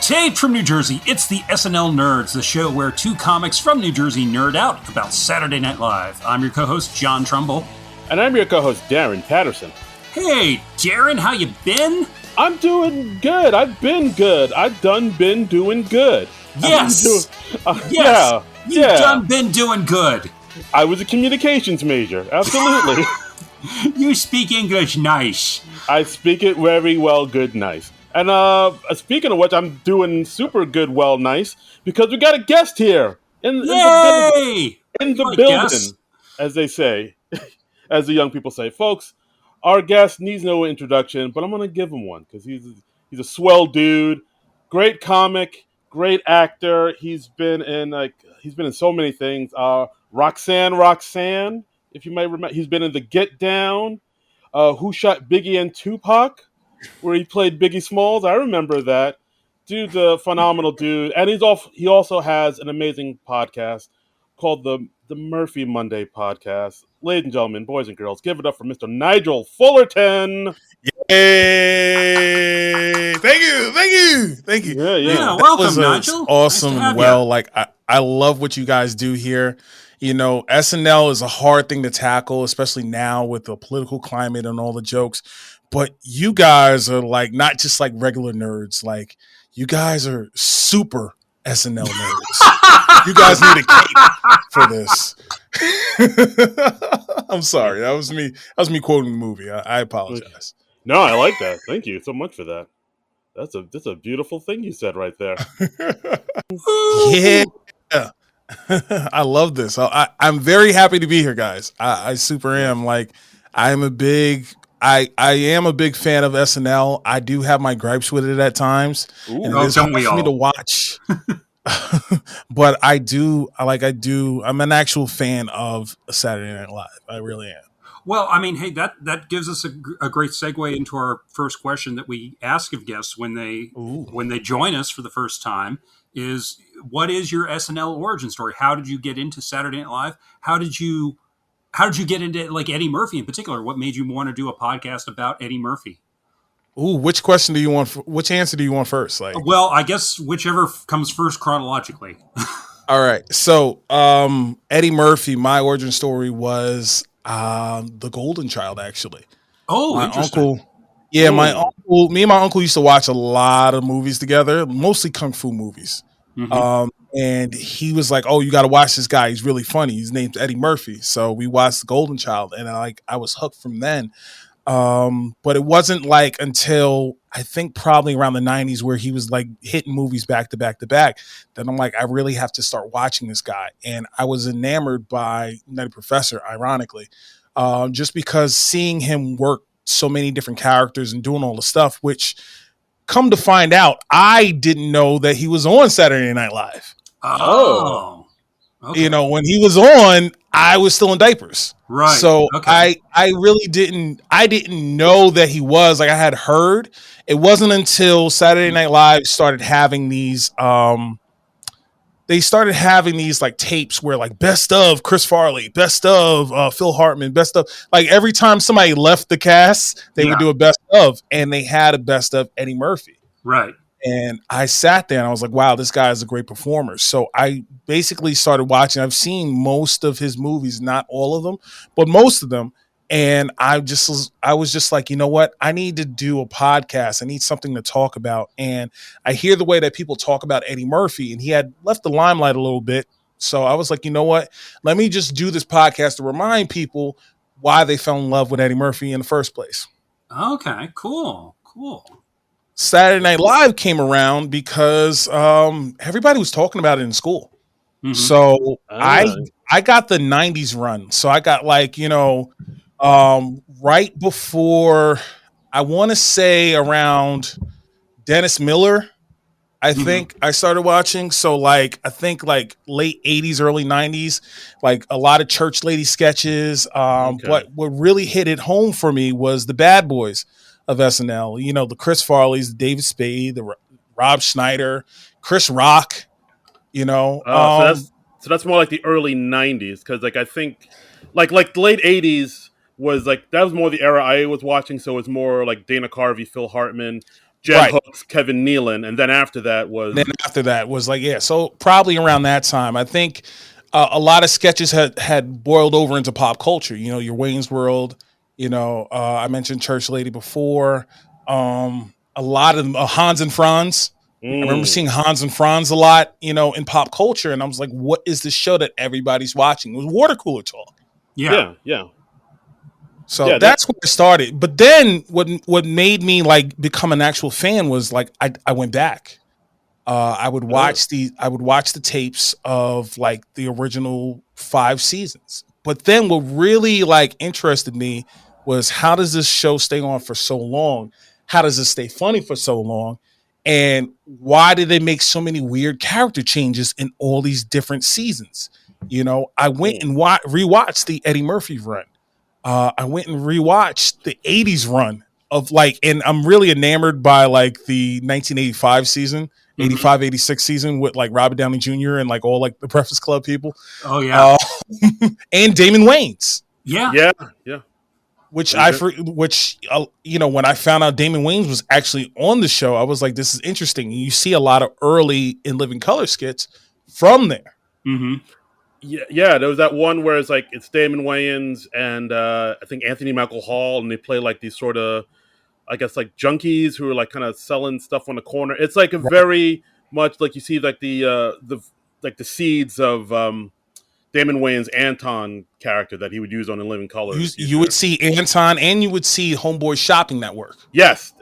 Taped from New Jersey, it's the SNL Nerds, the show where two comics from New Jersey nerd out about Saturday Night Live. I'm your co-host, John Trumbull. And I'm your co-host, Darren Patterson. Hey, Darren, how you been? I'm doing good. I've been good. I've been doing good. Yes! Yes! You've done been doing good. I was a communications major. Absolutely. You speak English nice. I speak it very well, good, nice. And speaking of which, I'm doing super good, well, nice, because we got a guest here in the building, as they say, as the young people say. Folks, our guest needs no introduction, but I'm going to give him one because he's a swell dude, great comic, great actor. He's been in so many things. Roxanne, if you might remember, he's been in The Get Down, Who Shot Biggie and Tupac, where he played Biggie Smalls. I remember that. Dude's a phenomenal dude. And he also has an amazing podcast called the Murphy Monday Podcast. Ladies and gentlemen, boys and girls, give it up for Mr. Nigel Fullerton. Yay! Thank you. Yeah, welcome, Nigel. Awesome. Nice I love what you guys do here. You know, SNL is a hard thing to tackle, especially now with the political climate and all the jokes. But you guys are like not just like regular nerds. Like you guys are super SNL nerds. You guys need a cape for this. I'm sorry. That was me quoting the movie. I apologize. No, I like that. Thank you so much for that. That's a beautiful thing you said right there. Yeah. I love this. I'm very happy to be here, guys. I super am. Like I am a big fan of SNL. I do have my gripes with it at times. Ooh, and it's hard for me to watch. But I'm an actual fan of Saturday Night Live. I really am. Well, I mean, hey, that gives us a great segue into our first question that we ask of guests when they join us for the first time is, what is your SNL origin story? How did you get into Saturday Night Live? How did you get into like Eddie Murphy in particular? What made you want to do a podcast about Eddie Murphy? Ooh, which question do you want? Which answer do you want first? Like, well, I guess whichever comes first chronologically. All right. So, Eddie Murphy, my origin story was the Golden Child, actually. Oh, my interesting. Uncle. Yeah, me and my uncle used to watch a lot of movies together, mostly kung fu movies. Mm-hmm. And he was like, "Oh, you got to watch this guy. He's really funny. His name's Eddie Murphy." So we watched The Golden Child, and I was hooked from then. But it wasn't like until I think probably around the 90s where he was like hitting movies back to back to back that I'm like, I really have to start watching this guy. And I was enamored by Nutty Professor, ironically, just because seeing him work so many different characters and doing all the stuff, which come to find out, I didn't know that he was on Saturday Night Live. Oh. Okay. You know, when he was on, I was still in diapers. Right. So okay. I really didn't know that he was, like I had heard. It wasn't until Saturday Night Live started having these like tapes where like best of Chris Farley, best of Phil Hartman, best of, like every time somebody left the cast, they would do a best of, and they had a best of Eddie Murphy. Right. And I sat there and I was like, wow, this guy is a great performer. So I basically started watching. I've seen most of his movies, not all of them, but most of them. And I was just like, you know what? I need to do a podcast. I need something to talk about. And I hear the way that people talk about Eddie Murphy, and he had left the limelight a little bit. So I was like, you know what? Let me just do this podcast to remind people why they fell in love with Eddie Murphy in the first place. Okay, cool. Saturday Night Live came around because everybody was talking about it in school. Mm-hmm. So I got the 90s run. So I got like, you know, right before, I want to say around Dennis Miller, I think I started watching. So like, I think like late 80s, early 90s, like a lot of church lady sketches. But what really hit it home for me was the bad boys of SNL, you know, the Chris Farleys, the David Spade, the Rob Schneider, Chris Rock, you know. So that's more like the early 90s, because like I think like the late 80s was like, that was more the era I was watching. So it was more like Dana Carvey, Phil Hartman, Jen Hooks, Kevin Nealon, and then after that was so probably around that time. I think a lot of sketches had boiled over into pop culture. You know, your Wayne's World. You know, I mentioned Church Lady before. A lot of Hans and Franz. I remember seeing Hans and Franz a lot, you know, in pop culture, and I was like, "What is this show that everybody's watching?" It was Water Cooler Talk. Yeah. So that's where it started. But then what made me like become an actual fan was like I went back. I would watch the tapes of like the original 5 seasons. But then what really like interested me was, how does this show stay on for so long? How does it stay funny for so long? And why did they make so many weird character changes in all these different seasons? You know, I went and rewatched the Eddie Murphy run. I went and rewatched the 80s run of like, and I'm really enamored by like the 1985 season, 85, 86 season with like Robert Downey Jr. and like all like the Breakfast Club people. Oh yeah. And Damon Wayans. Yeah. Which you know, when I found out Damon Wayans was actually on the show, I was like, this is interesting. You see a lot of early In Living Color skits from there. Mm-hmm. Yeah, there was that one where it's like it's Damon Wayans and I think Anthony Michael Hall, and they play like these sort of, I guess, like junkies who are like kind of selling stuff on the corner. It's like a very much like you see like the seeds of Damon Wayans' Anton character that he would use on In Living Color. You would see Anton, and you would see Homeboy Shopping Network. Yes,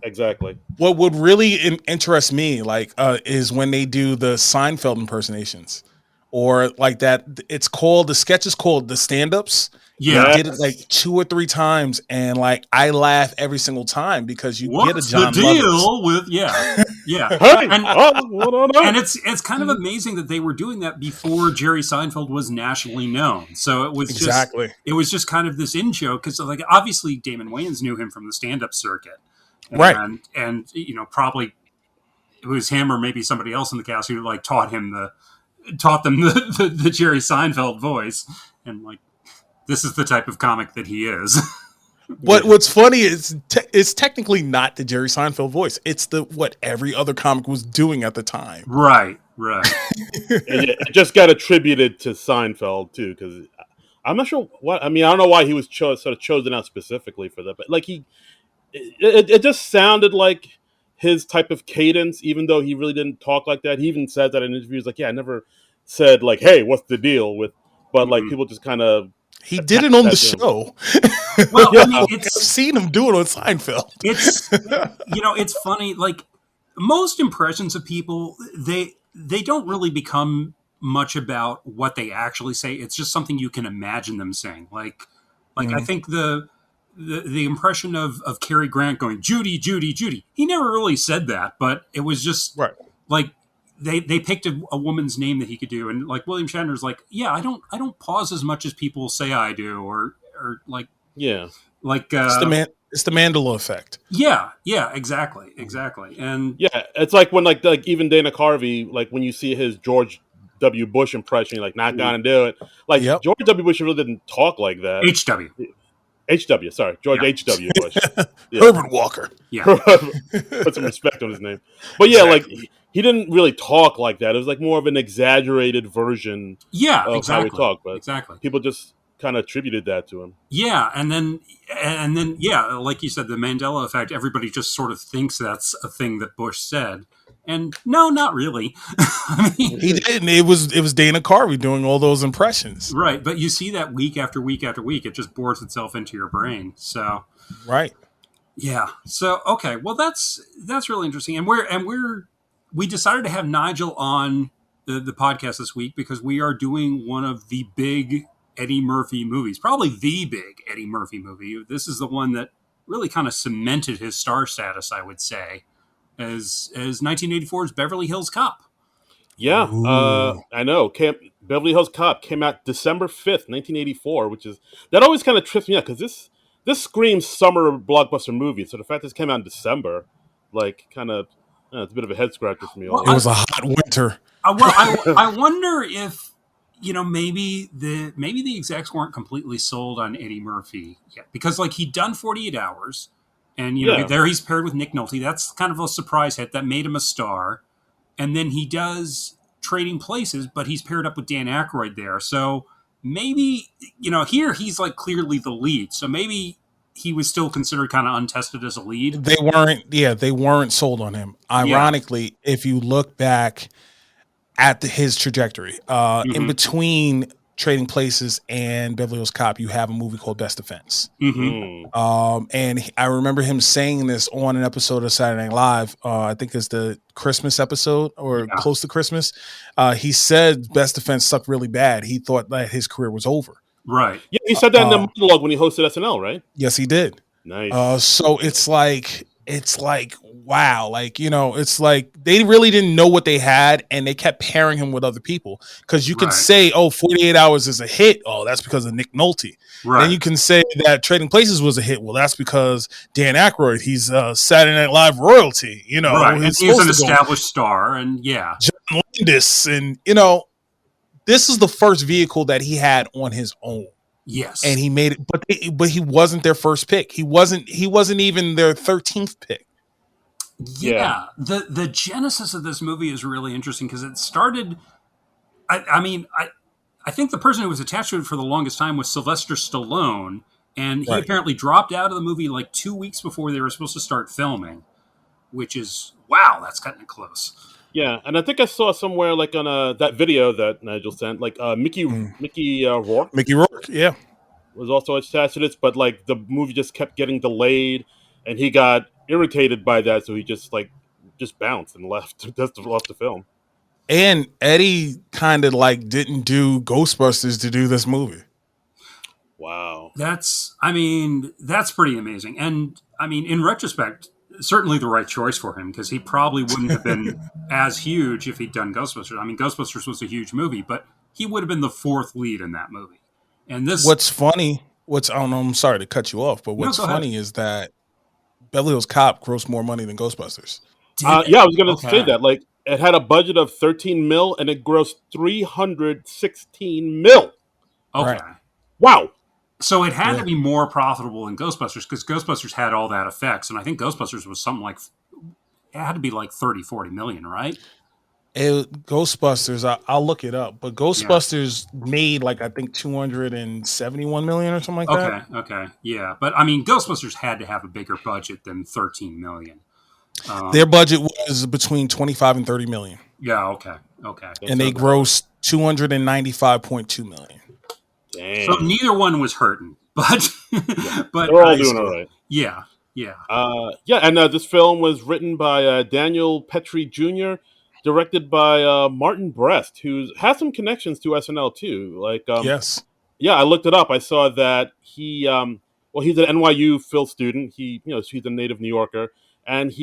exactly. What would really interest me like is when they do the Seinfeld impersonations. Or like that, the sketch is called The Stand-Ups. Yeah. They did it like 2 or 3 times, and like I laugh every single time because you get a John the deal Lovitz. with yeah. And it's kind of amazing that they were doing that before Jerry Seinfeld was nationally known. So it was just kind of this in joke, because like obviously Damon Wayans knew him from the stand-up circuit, and you know, probably it was him or maybe somebody else in the cast who like taught them the Jerry Seinfeld voice, and like, this is the type of comic that he is. What's funny is it's technically not the Jerry Seinfeld voice. It's what every other comic was doing at the time. Right. It just got attributed to Seinfeld too, because I'm not sure what. I mean, I don't know why he was sort of chosen out specifically for that, but like it just sounded like his type of cadence, even though he really didn't talk like that. He even said that in interviews, like, I never said like, "Hey, what's the deal with?" But like, people just kind of he did it on the show. Well, I mean, I've seen him do it on Seinfeld. It's funny. Like most impressions of people, they don't really become much about what they actually say. It's just something you can imagine them saying. Like I think the impression of Cary Grant going, Judy, Judy, Judy. He never really said that, but it was just like they picked a woman's name that he could do, and like William Shatner's like, I don't pause as much as people say I do, or like like it's the Mandela effect. Yeah, exactly, and it's like when like even Dana Carvey, like when you see his George W. Bush impression, you're like, not gonna do it. Like George W. Bush really didn't talk like that. H.W. Sorry, George H.W. Bush. Herbert Walker. Put some respect on his name. But like he didn't really talk like that. It was like more of an exaggerated version of how he talked. But people just kind of attributed that to him. Yeah, and then like you said, the Mandela effect, everybody just sort of thinks that's a thing that Bush said. And no, not really. I mean, he didn't. It was Dana Carvey doing all those impressions. Right, but you see that week after week after week, it just bores itself into your brain. So yeah. So okay, well that's really interesting. And we decided to have Nigel on the podcast this week because we are doing one of the big Eddie Murphy movies, probably the big Eddie Murphy movie. This is the one that really kind of cemented his star status, I would say, as 1984's Beverly Hills Cop. Yeah, I know. Beverly Hills Cop came out December 5th, 1984, that always kind of trips me out because this screams summer blockbuster movie. So the fact this came out in December, like, kind of, it's a bit of a head scratcher for me. Well, it was a hot winter. I wonder if, maybe the execs weren't completely sold on Eddie Murphy yet, because like he'd done 48 Hours. And there he's paired with Nick Nolte. That's kind of a surprise hit that made him a star. And then he does Trading Places, but he's paired up with Dan Aykroyd there. So maybe, here he's like clearly the lead. So maybe he was still considered kind of untested as a lead. They weren't sold on him. Ironically, if you look back at his trajectory, in between Trading Places and Beverly Hills Cop, you have a movie called Best Defense. And I remember him saying this on an episode of Saturday Night Live. I think it's the Christmas episode or close to Christmas. He said Best Defense sucked really bad. He thought that his career was over. Right. Yeah, he said that in the monologue when he hosted SNL, right? Yes, he did. Nice. So it's like, wow. Like, it's like they really didn't know what they had and they kept pairing him with other people. Because you can say, 48 Hours is a hit. Oh, that's because of Nick Nolte. Right. Then you can say that Trading Places was a hit. Well, that's because Dan Aykroyd, he's Saturday Night Live royalty. Right. He's an established star. And John Landis. And, this is the first vehicle that he had on his own. Yes. And he made it, but he wasn't their first pick. He wasn't even their 13th pick. Yeah. The genesis of this movie is really interesting because it started, I think the person who was attached to it for the longest time was Sylvester Stallone, and he apparently dropped out of the movie like 2 weeks before they were supposed to start filming, which is, wow, that's cutting it close. Yeah, and I think I saw somewhere like on that video that Nigel sent, like Mickey Rourke. Mickey Rourke, yeah, was also attached to this, but like the movie just kept getting delayed, and he got irritated by that, so he just bounced and left the film. And Eddie kind of like didn't do Ghostbusters to do this movie. Wow, that's pretty amazing, and in retrospect, certainly the right choice for him because he probably wouldn't have been as huge if he'd done Ghostbusters. Ghostbusters was a huge movie, but he would have been the fourth lead in that movie. And what's funny, I'm sorry to cut you off, but what's funny is that Beverly Hills Cop grossed more money than Ghostbusters. I was going to say that. Like, it had a budget of $13 million and it grossed $316 million. Okay. Right. Wow. So it had to be more profitable than Ghostbusters because Ghostbusters had all that effects. And I think Ghostbusters was something like, it had to be like 30, 40 million, right? Ghostbusters, I'll look it up, but Ghostbusters made like, I think 271 million or something like that. Okay. Yeah. But Ghostbusters had to have a bigger budget than 13 million. Their budget was between 25 and 30 million. Yeah. Okay. And they grossed 295.2 million. Dang. So neither one was hurting, but but they're all doing all right. Yeah. And this film was written by Daniel Petrie Jr., directed by Martin Brest, who has some connections to SNL too. Like, yes, I looked it up. I saw that he's an NYU Phil student. He's a native New Yorker, and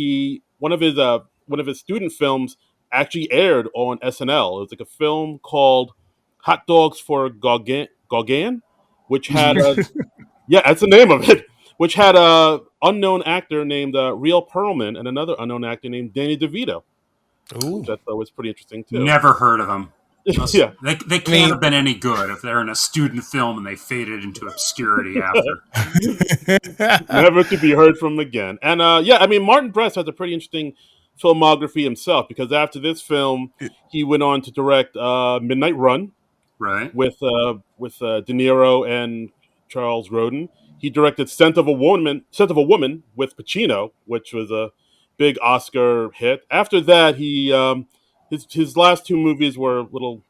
one of his student films actually aired on SNL. It was like a film called Hot Dogs for Gauguin, which had that's the name of it. Which had a unknown actor named Real Perlman and another unknown actor named Danny DeVito. Ooh, that was pretty interesting too. Never heard of them. Yeah, they can't have been any good if they're in a student film and they faded into obscurity after. Never to be heard from again. And Martin Brest has a pretty interesting filmography himself because after this film, he went on to direct Midnight Run, right, with De Niro and Charles Grodin. He directed Scent of a Woman with Pacino, which was a big Oscar hit. After that, he his last two movies were a little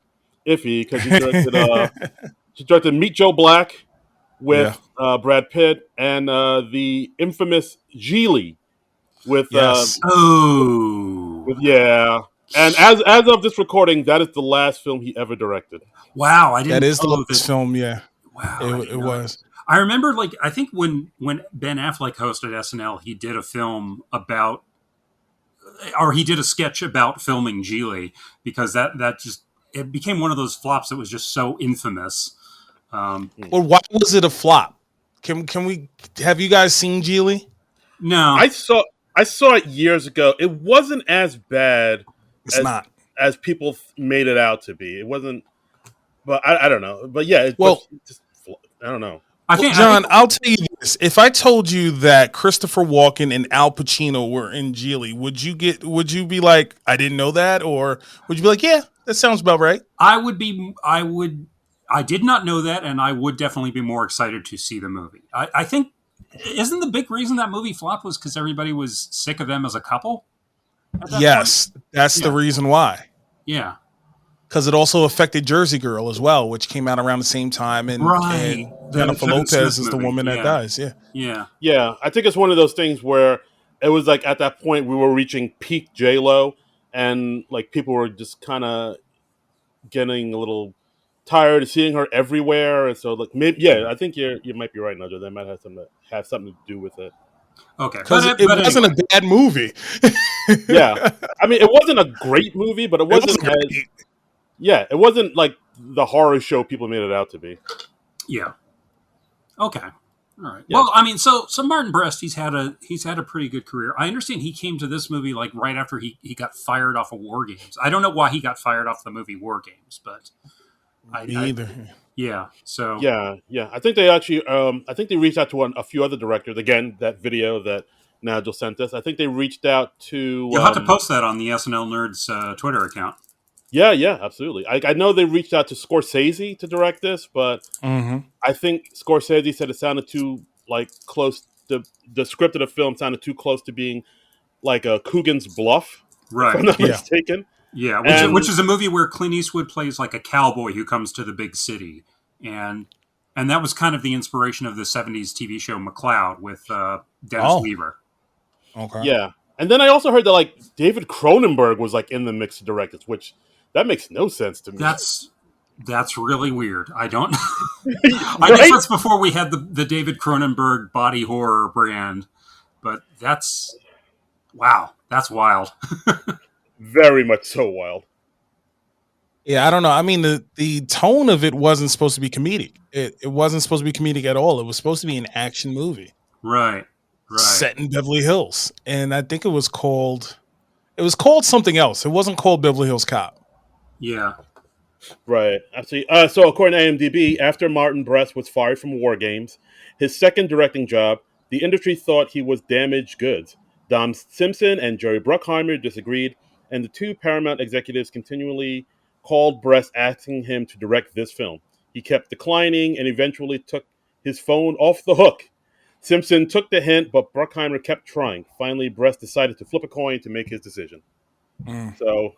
iffy because he directed Meet Joe Black with Brad Pitt and the infamous Geely with And as of this recording, that is the last film he ever directed. Wow, I didn't. That is the last film. Yeah, wow, it was. I remember, I think when Ben Affleck hosted SNL, he did a film about, or he did a sketch about filming Geely because that just, it became one of those flops that was just so infamous. Well, why was it a flop? Can we, have you guys seen Geely? No. I saw it years ago. It wasn't as bad as people made it out to be. It wasn't, but I don't know. But yeah, I don't know. John, I'll tell you this: if I told you that Christopher Walken and Al Pacino were in Geely, would you be like, I didn't know that, or would you be like, yeah, that sounds about right? I did not know that, and I would definitely be more excited to see the movie. I think, isn't the big reason that movie flopped was because everybody was sick of them as a couple? Yes, that's the reason why. Yeah. Because it also affected Jersey Girl as well, which came out around the same time, and Jennifer Lopez is the woman that dies. Yeah. I think it's one of those things where it was like at that point we were reaching peak J Lo, and like people were just kind of getting a little tired of seeing her everywhere, and so like maybe I think you might be right, Nudger. That might have something to do with it. Okay, because it wasn't a bad movie. Yeah, I mean, it wasn't a great movie, but it wasn't it wasn't like the horror show people made it out to be. Yeah. Okay. All right. Yeah. Well, I mean, so Martin Brest, he's had a pretty good career. I understand he came to this movie like right after he got fired off of War Games. I don't know why he got fired off the movie War Games, but Me either. Yeah. So yeah. I think they actually they reached out to a few other directors. Again, that video that Nigel sent us. I think they reached out to. You'll have to post that on the SNL Nerds Twitter account. Yeah, absolutely. I know they reached out to Scorsese to direct this, but I think Scorsese said it sounded too like close. The script of the film sounded too close to being like a Coogan's Bluff, right? If I'm not mistaken. Yeah, which is a movie where Clint Eastwood plays like a cowboy who comes to the big city, and that was kind of the inspiration of the '70s TV show McCloud with Dennis Weaver. Okay. Yeah, and then I also heard that like David Cronenberg was like in the mix to direct this, which that makes no sense to me. That's really weird. I don't. I guess that's before we had the David Cronenberg body horror brand, but that's wild. Very much so wild. Yeah, I don't know. I mean, the tone of it wasn't supposed to be comedic. It wasn't supposed to be comedic at all. It was supposed to be an action movie, right? Set in Beverly Hills, and I think it was called something else. It wasn't called Beverly Hills Cop. Yeah. Right. Actually, so according to IMDb, after Martin Brest was fired from War Games, his second directing job, the industry thought he was damaged goods. Dom Simpson and Jerry Bruckheimer disagreed, and the two Paramount executives continually called Brest asking him to direct this film. He kept declining and eventually took his phone off the hook. Simpson took the hint, but Bruckheimer kept trying. Finally, Brest decided to flip a coin to make his decision. So,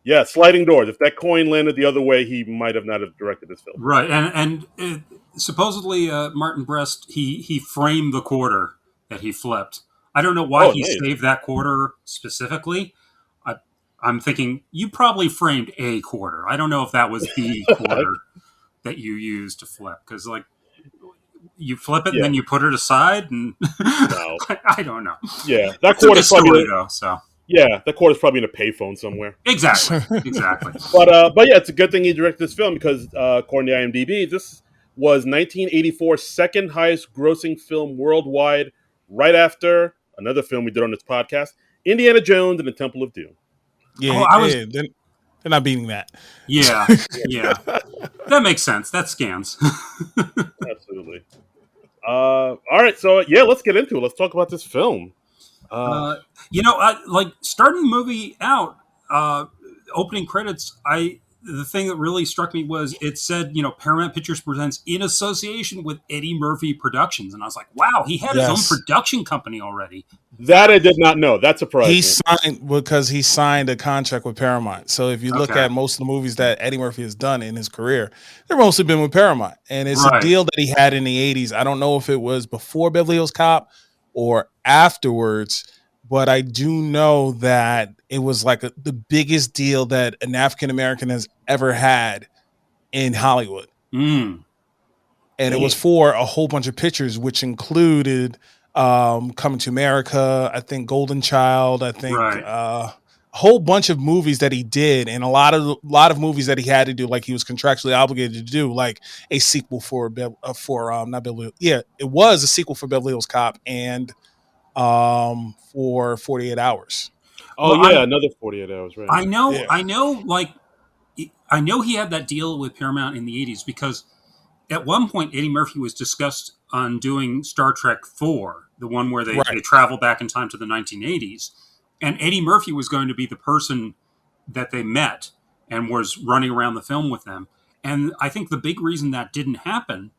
yeah, sliding doors. If that coin landed the other way, he might have not have directed this film. Right, and supposedly Martin Brest he framed the quarter that he flipped. I don't know why he saved that quarter specifically. I'm thinking you probably framed a quarter. I don't know if that was the quarter that you used to flip, because like you flip it and then you put it aside, and no. I don't know. Yeah, that quarter's probably though. So yeah, that quarter's probably in a payphone somewhere. Exactly. But yeah, it's a good thing he directed this film because according to IMDb, this was 1984's second highest grossing film worldwide, right after another film we did on this podcast, Indiana Jones and the Temple of Doom. Yeah, they're not beating that. Yeah. That makes sense. That scans. Absolutely. All right, so yeah, let's get into it. Let's talk about this film. Like starting the movie out, opening credits, the thing that really struck me was it said, Paramount Pictures presents in association with Eddie Murphy Productions. And I was like, wow, he had his own production company already. That I did not know. That surprised me. He signed a contract with Paramount. So if you look at most of the movies that Eddie Murphy has done in his career, they've mostly been with Paramount. And it's a deal that he had in the 80s. I don't know if it was before Beverly Hills Cop or afterwards, but I do know that it was like the biggest deal that an African-American has ever had in Hollywood. And it was for a whole bunch of pictures, which included Coming to America, I think Golden Child, I think a whole bunch of movies that he did, and a lot of movies that he had to do, like he was contractually obligated to do, like a sequel for not Beverly. Yeah, it was a sequel for Beverly Hills Cop and for 48 Hours. Another 48 Hours, right? I know he had that deal with Paramount in the 80s because at one point, Eddie Murphy was discussed on doing Star Trek 4, the one where they Right. travel back in time to the 1980s. And Eddie Murphy was going to be the person that they met and was running around the film with them. And I think the big reason that didn't happen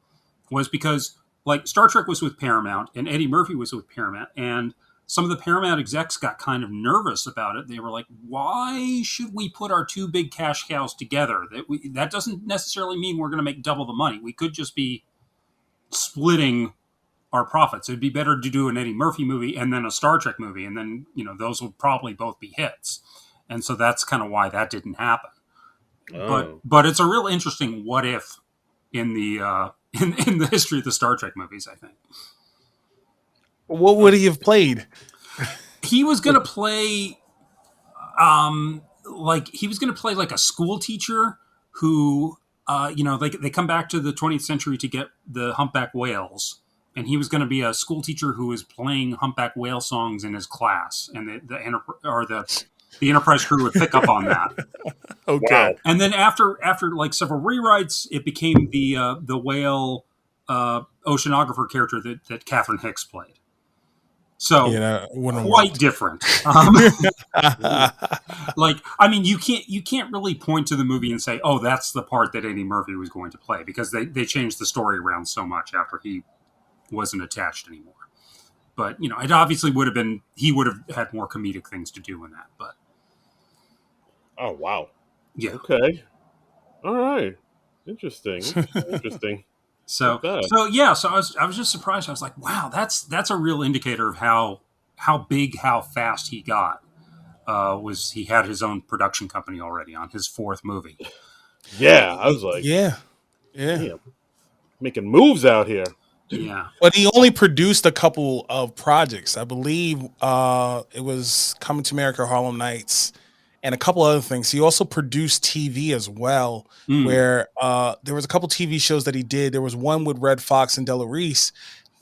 was because, like, Star Trek was with Paramount and Eddie Murphy was with Paramount. And some of the Paramount execs got kind of nervous about it. They were like, why should we put our two big cash cows together? That doesn't necessarily mean we're going to make double the money. We could just be splitting our profits. It'd be better to do an Eddie Murphy movie and then a Star Trek movie. And then, those would probably both be hits. And so that's kind of why that didn't happen. But it's a real interesting what if in the in the history of the Star Trek movies, I think. What would he have played? He was going to play like a school teacher who they come back to the 20th century to get the humpback whales, and he was going to be a school teacher who was playing humpback whale songs in his class, and the Enterprise crew would pick up on that. Okay. Wow. And then after like several rewrites, it became the whale oceanographer character that Catherine Hicks played. So quite different. You can't really point to the movie and say, "Oh, that's the part that Eddie Murphy was going to play," because they changed the story around so much after he wasn't attached anymore. But it obviously would have been, he would have had more comedic things to do in that. But oh wow, yeah, okay, all right, interesting. So I was just surprised. I was like, wow, that's a real indicator of how fast he got. He had his own production company already on his fourth movie. Yeah, I was like, yeah, making moves out here. Yeah, but he only produced a couple of projects. I believe it was Coming to America, Harlem Nights, and a couple other things. He also produced TV as well, where there was a couple TV shows that he did. There was one with Red Fox and Della Reese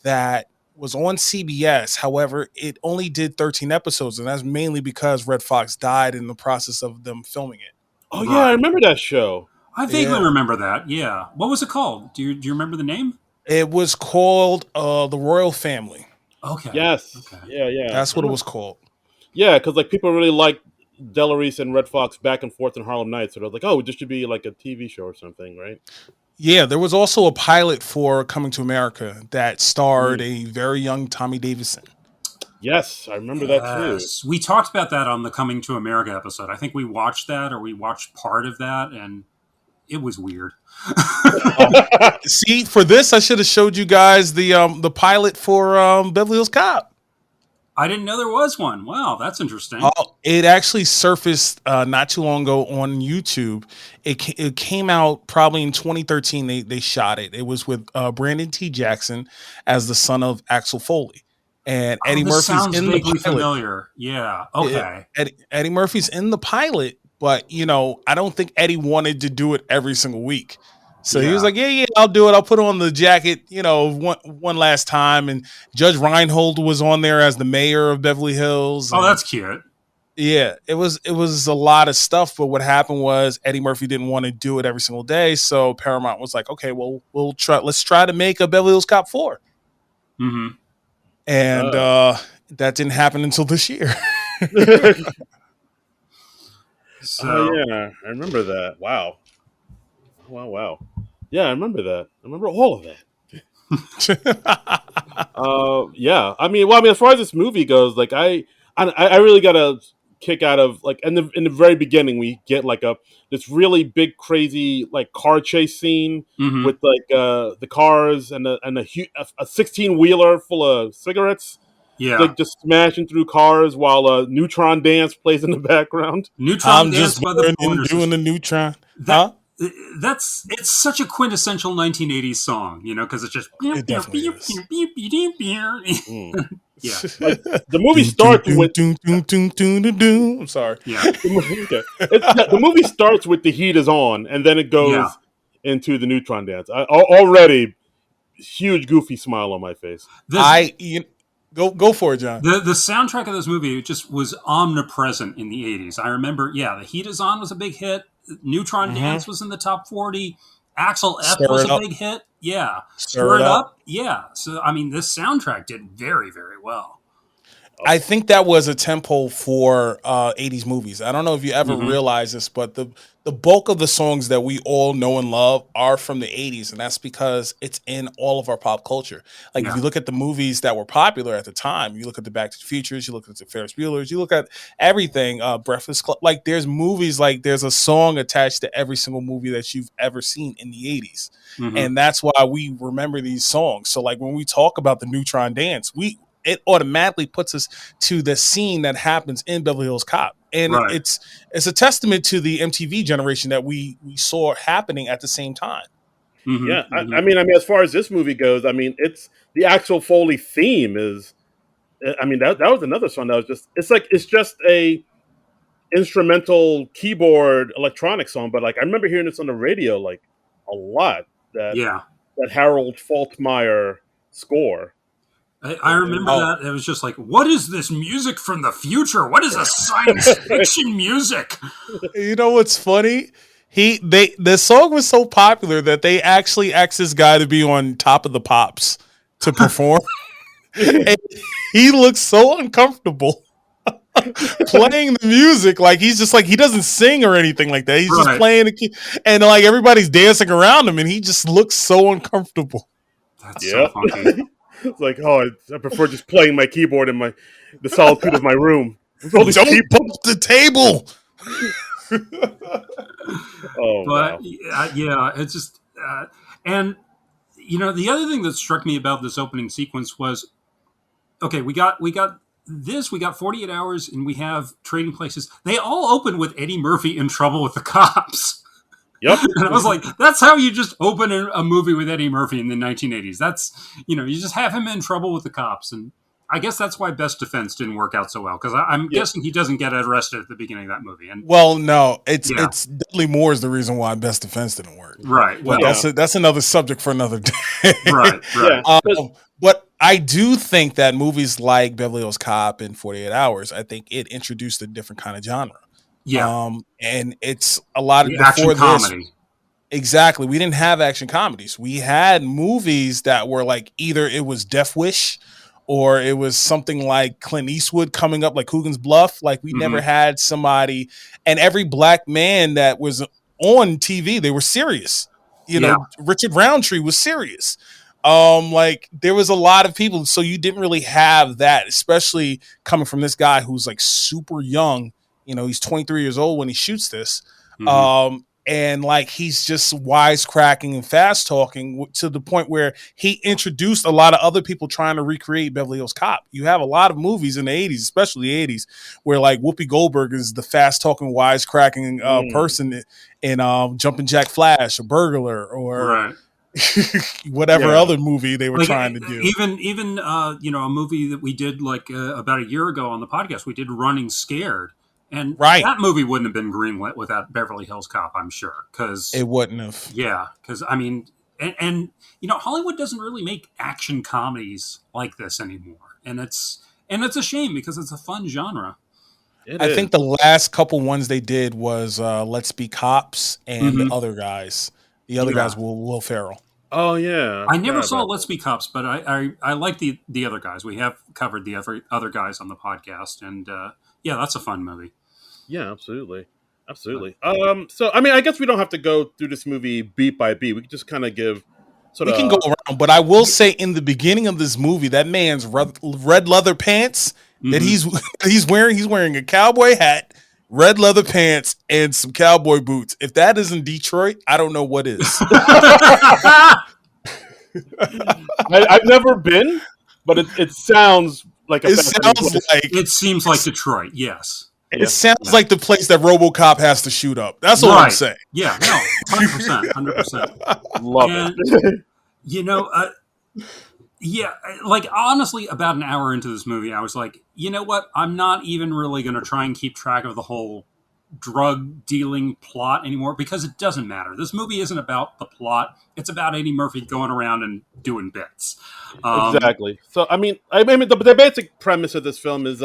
that was on CBS. However, it only did 13 episodes, and that's mainly because Red Fox died in the process of them filming it. Oh yeah, I remember that show. I vaguely remember that. Yeah, what was it called? Do you remember the name? It was called The Royal Family. Okay. Yes. Okay. Yeah. That's what it was called. Yeah, because like people really liked Della Reese and Red Fox back and forth in Harlem Nights. So they're like, oh, this should be like a TV show or something, right? Yeah, there was also a pilot for Coming to America that starred a very young Tommy Davidson. Yes, I remember that too. We talked about that on the Coming to America episode. I think we watched that, or we watched part of that, and it was weird. See, for this, I should have showed you guys the pilot for Beverly Hills Cop. I didn't know there was one. Wow, that's interesting. It actually surfaced not too long ago on YouTube. It came out probably in 2013. They shot it. It was with Brandon T. Jackson as the son of Axel Foley. And Eddie Murphy's in the pilot. Familiar. Yeah. Okay. Eddie Murphy's in the pilot, but I don't think Eddie wanted to do it every single week. So he was like, yeah, I'll do it. I'll put on the jacket, one last time. And Judge Reinhold was on there as the mayor of Beverly Hills. Oh, that's cute. Yeah, it was a lot of stuff. But what happened was Eddie Murphy didn't want to do it every single day. So Paramount was like, okay, well, let's try to make a Beverly Hills Cop 4. Mm-hmm. And that didn't happen until this year. Yeah, I remember that. Wow. Yeah, I remember that. I remember all of that. Yeah. I mean, as far as this movie goes, like I really got a kick out of like in the very beginning we get like this really big crazy like car chase scene with like the cars and a 16-wheeler full of cigarettes. Yeah, like just smashing through cars while a Neutron Dance plays in the background. I'm just doing the Neutron. It's such a quintessential 1980s song, because it's just it definitely is. Yeah. Like, the movie starts with I'm sorry. Yeah. The movie starts with The Heat Is On, and then it goes into the Neutron Dance. Already huge goofy smile on my face. Go for it, John. The soundtrack of this movie just was omnipresent in the 80s. I remember, The Heat Is On was a big hit. Neutron Dance was in the top 40. Axel F Stir was It a Up. big hit. Yeah. Stir Stir It It Up. Up. Yeah. So, I mean, this soundtrack did very, very well. I think that was a tempo for 80s movies. I don't know if you ever Mm-hmm. realize this, but the bulk of the songs that we all know and love are from the 80s, and that's because it's in all of our pop culture. Like if Yeah. you look at the movies that were popular at the time, you look at the Back to the Futures, you look at the Ferris Bueller's, you look at everything, Breakfast Club. Like there's movies, like there's a song attached to every single movie that you've ever seen in the 80s. Mm-hmm. And that's why we remember these songs. So like when we talk about the Neutron Dance, it automatically puts us to the scene that happens in Beverly Hills Cop. And Right. it's a testament to the MTV generation that we saw happening at the same time. Mm-hmm. Yeah, I mean, as far as this movie goes, I mean, it's the Axel Foley theme is. I mean, that was another song that was it's just a instrumental keyboard electronic song, but like I remember hearing this on the radio like a lot. That Harold Faltermeyer score. I remember that. It was just like, what is this music from the future? What is this science fiction music? You know what's funny? The song was so popular that they actually asked this guy to be on Top of the Pops to perform. And he looks so uncomfortable playing the music. Like he's just like, he doesn't sing or anything like that. He's just playing the key, and like everybody's dancing around him, and he just looks so uncomfortable. That's so funky. It's like, I prefer just playing my keyboard in the solitude of my room. Don't bump the table. But yeah, it's just, and the other thing that struck me about this opening sequence was, okay, we got 48 Hours, and we have Trading Places. They all open with Eddie Murphy in trouble with the cops. Yep. And I was like, that's how you just open a movie with Eddie Murphy in the 1980s. That's, you just have him in trouble with the cops. And I guess that's why Best Defense didn't work out so well, because I'm guessing he doesn't get arrested at the beginning of that movie. And well, no, it's Dudley Moore is the reason why Best Defense didn't work. Right. Well, that's another subject for another day. Right. But I do think that movies like Beverly Hills Cop and 48 Hours, I think it introduced a different kind of genre. Yeah. And it's a lot of action comedy. Exactly. We didn't have action comedies. We had movies that were like either it was Death Wish or it was something like Clint Eastwood coming up, like Coogan's Bluff. Like we never had somebody, and every black man that was on TV, they were serious. Richard Roundtree was serious. Like there was a lot of people, so you didn't really have that, especially coming from this guy who's like super young. He's 23 years old when he shoots this. And like he's just wisecracking and fast talking to the point where he introduced a lot of other people trying to recreate Beverly Hills Cop. You have a lot of movies in the 80s, especially the 80s, where like Whoopi Goldberg is the fast talking, wisecracking person in Jumpin' Jack Flash or Burglar or whatever other movie they were trying to do. Even a movie that we did like about a year ago on the podcast, we did Running Scared. And that movie wouldn't have been greenlit without Beverly Hills Cop, I'm sure. Because it wouldn't have. Yeah, because I mean, and Hollywood doesn't really make action comedies like this anymore, and it's a shame because it's a fun genre. I think the last couple ones they did was Let's Be Cops and The Other Guys. The other guys were Will Ferrell. Oh yeah, I never saw Let's Be Cops, but I like the other guys. We have covered the other guys on the podcast, and that's a fun movie. Yeah, absolutely. So I mean, I guess we don't have to go through this movie beat by beat. We can just kind of give we can go around, but I will say in the beginning of this movie, that man's red leather pants that he's wearing a cowboy hat, red leather pants, and some cowboy boots. If that isn't Detroit, I don't know what is. I've never been, but it sounds like it seems like Detroit. Yes. It sounds like the place that RoboCop has to shoot up. That's all I'm saying. Yeah, no, 100%. Love it. Like honestly, about an hour into this movie, I was like, you know what? I'm not even really going to try and keep track of the whole drug dealing plot anymore because it doesn't matter. This movie isn't about the plot. It's about Eddie Murphy going around and doing bits. Exactly. So, I mean, the basic premise of this film is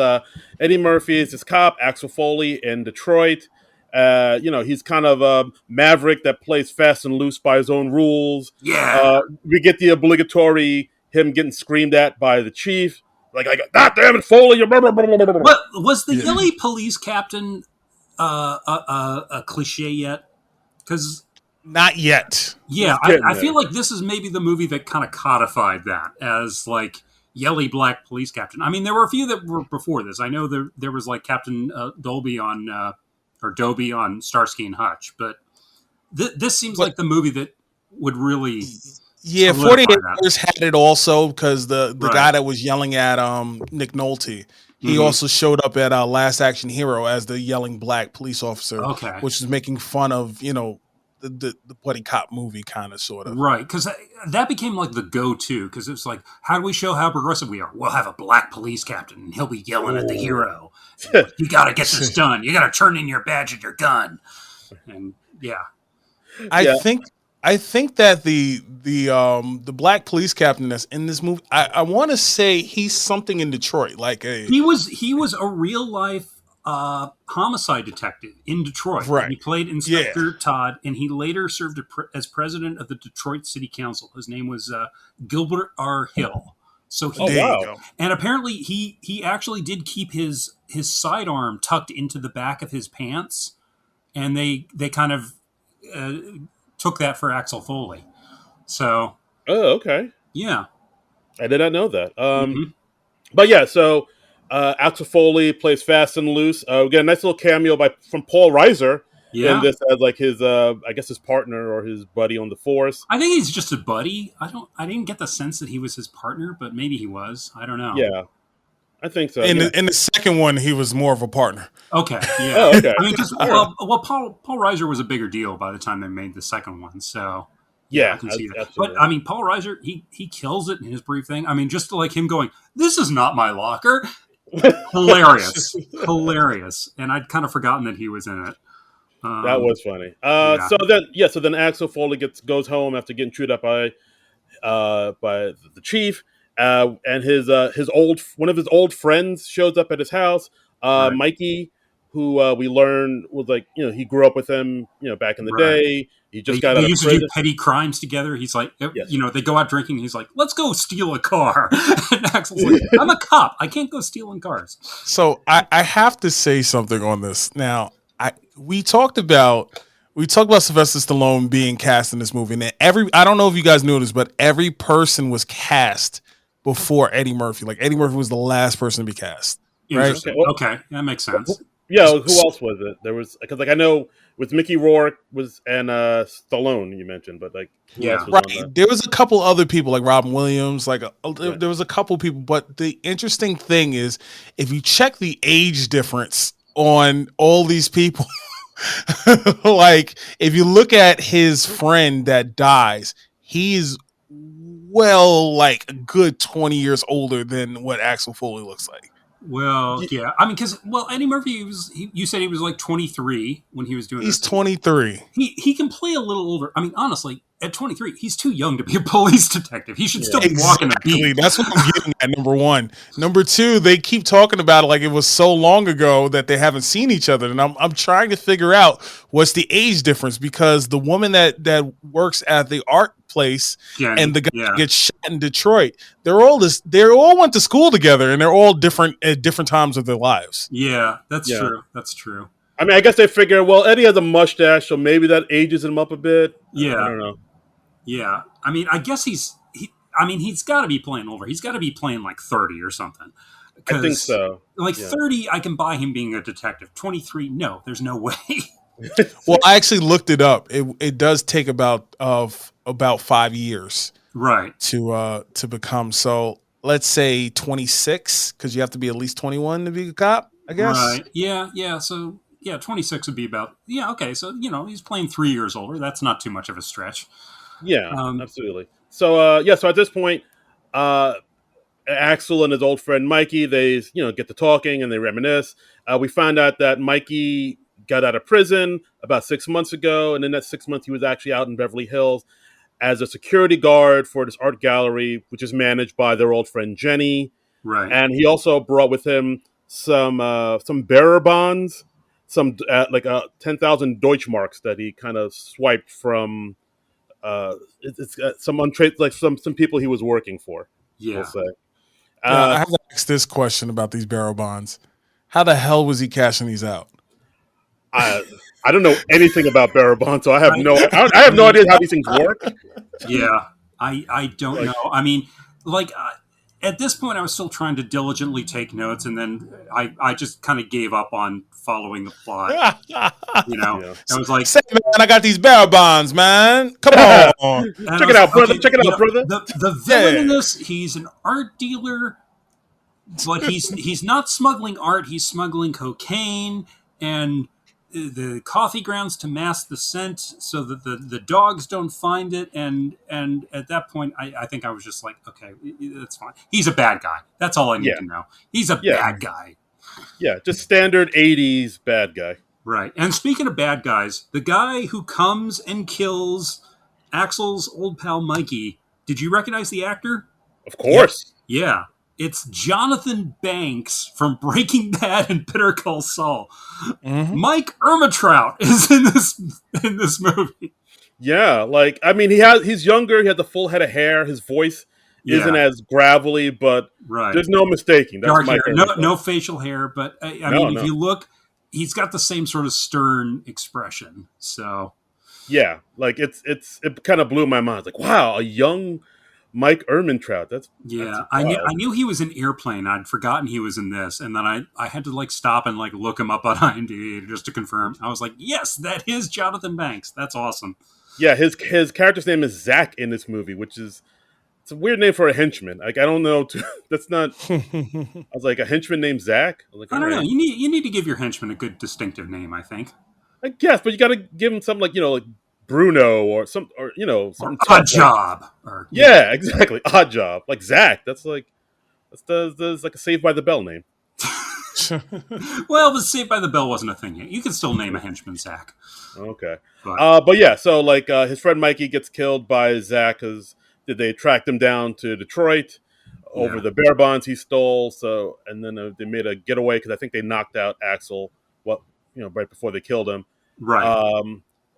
Eddie Murphy is this cop, Axel Foley, in Detroit. He's kind of a maverick that plays fast and loose by his own rules. Yeah. We get the obligatory him getting screamed at by the chief. Like, God damn it, Foley! Blah, blah, blah, blah, blah. What was the Yelly police captain a cliche yet? Because not yet. Yeah, I feel like this is maybe the movie that kind of codified that as like yelly black police captain. I mean, there were a few that were before this. I know there was like Captain Dolby on or Dobie on Starsky and Hutch, but this seems like the movie that would really. Yeah, 48 Hours had it also because the guy that was yelling at Nick Nolte, he also showed up at Last Action Hero as the yelling black police officer, which was making fun of the buddy cop movie kind of sort of. Right, because that became like the go-to because it's like, how do we show how progressive we are? We'll have a black police captain and he'll be yelling at the hero. You got to get this done. You got to turn in your badge and your gun. And I think that the black police captain that's in this movie, I want to say he's something in Detroit. Like he was a real life homicide detective in Detroit. Right. He played Inspector Todd, and he later served as president of the Detroit City Council. His name was Gilbert R. Hill. So and apparently he actually did keep his sidearm tucked into the back of his pants, and they kind of took that for Axel Foley. So okay. Yeah. I did not know that. But yeah, so Axel Foley plays fast and loose. We get a nice little cameo from Paul Reiser in this as like his I guess his partner or his buddy on the force. I think he's just a buddy. I didn't get the sense that he was his partner, but maybe he was. I don't know. Yeah. I think so. In the second one, he was more of a partner. Okay. Yeah. Oh, okay. I mean, Paul Reiser was a bigger deal by the time they made the second one. So I can see that. But I mean, Paul Reiser, he kills it in his brief thing. I mean, just like him going, "This is not my locker." Hilarious. And I'd kind of forgotten that he was in it. That was funny. So then Axel Foley goes home after getting chewed up by the chief. And his one of his old friends shows up at his house. Mikey, who we learn was like, he grew up with him, back in the day. He just got out of prison. They used to do petty crimes together. He's like, they go out drinking. He's like, let's go steal a car. And Axel's like, I'm a cop. I can't go stealing cars. So I have to say something on this. Now, we talked about Sylvester Stallone being cast in this movie. And I don't know if you guys knew this, but every person was cast before Eddie Murphy. Like Eddie Murphy was the last person to be cast. Right? Okay, that makes sense. Yeah, who else was it? There was because like I know with Mickey Rourke and Stallone you mentioned, but like who else was on that? There was a couple other people like Robin Williams. Like there was a couple people, but the interesting thing is if you check the age difference on all these people, like if you look at his friend that dies, he's like a good 20 years older than what Axel Foley looks like. Well, yeah. I mean, because Eddie Murphy you said he was like 23 when he was doing. He's 23. He can play a little older. I mean, honestly, at 23, he's too young to be a police detective. He should still be walking the beat. That's what I'm getting at. Number one. Number two, they keep talking about it like it was so long ago that they haven't seen each other, and I'm trying to figure out what's the age difference because the woman that works at the art place and the guy gets shot in Detroit. They all went to school together, and they're all different at different times of their lives. Yeah, that's true. That's true. I mean, I guess they figure, well, Eddie has a mustache, so maybe that ages him up a bit. Yeah, I don't know. Yeah, I mean, I guess he's got to be playing older. He's got to be playing like 30 or something. I think so. Like 30, I can buy him being a detective. 23, no, there's no way. Well, I actually looked it up. It does take about 5 years, right, to become. So let's say 26, because you have to be at least 21 to be a cop, I guess. Right. Yeah. So 26 would be about. Yeah. Okay. So he's playing 3 years older. That's not too much of a stretch. Yeah, absolutely. So so at this point, Axel and his old friend Mikey, they get to talking and they reminisce. We find out that Mikey got out of prison about 6 months ago, and in that 6 months, he was actually out in Beverly Hills as a security guard for this art gallery, which is managed by their old friend Jenny. Right, and he also brought with him some bearer bonds like 10,000 Deutschmarks that he kind of swiped from it's some untrace like some people he was working for. Yeah. We'll say. I have to ask this question about these barrel bonds. How the hell was he cashing these out? I don't know anything about barrel bonds, so I have I have no idea how these things work. Yeah, I don't know. I mean, like at this point, I was still trying to diligently take notes, and then I just kind of gave up on following the plot. You know, I was like, "Say, man, I got these barrel bonds, man. Come on, check it out, brother. Check it out, brother." The villain in this, he's an art dealer, but he's not smuggling art. He's smuggling cocaine and the coffee grounds to mask the scent so that the dogs don't find it. And at that point, I think I was just like, okay, that's fine. He's a bad guy. That's all I need to know. He's a bad guy. Yeah, just standard 80s bad guy. Right. And speaking of bad guys, the guy who comes and kills Axel's old pal Mikey, did you recognize the actor? Of course. Yeah. It's Jonathan Banks from Breaking Bad and Better Call Saul. Mm-hmm. Mike Ehrmantraut is in this movie. Yeah, like I mean, he's younger. He has the full head of hair. His voice isn't as gravelly, but there's no mistaking. That's dark Mike hair, no facial hair, but I mean, if you look, he's got the same sort of stern expression. So yeah, like it kind of blew my mind. It's like, wow, a young Mike Ehrmantraut. That's I knew he was in Airplane. I'd forgotten he was in this, and then I had to like stop and like look him up on IMDb just to confirm. I was like, yes, that is Jonathan Banks. That's awesome. Yeah, his character's name is Zach in this movie, which is it's a weird name for a henchman. Like I don't know, that's not. I was like a henchman named Zach. I don't know. You need to give your henchman a good distinctive name. I think. I guess, but you got to give him something like Bruno or something Odd Job. Yeah, exactly. Odd Job. Like Zach. That's like a Saved by the Bell name. Well, the Saved by the Bell wasn't a thing yet. You can still name a henchman Zach. Okay. But yeah, so like his friend Mikey gets killed by Zach because they tracked him down to Detroit over the bear bonds he stole. So and then they made a getaway because I think they knocked out Axel. Right before they killed him. Right.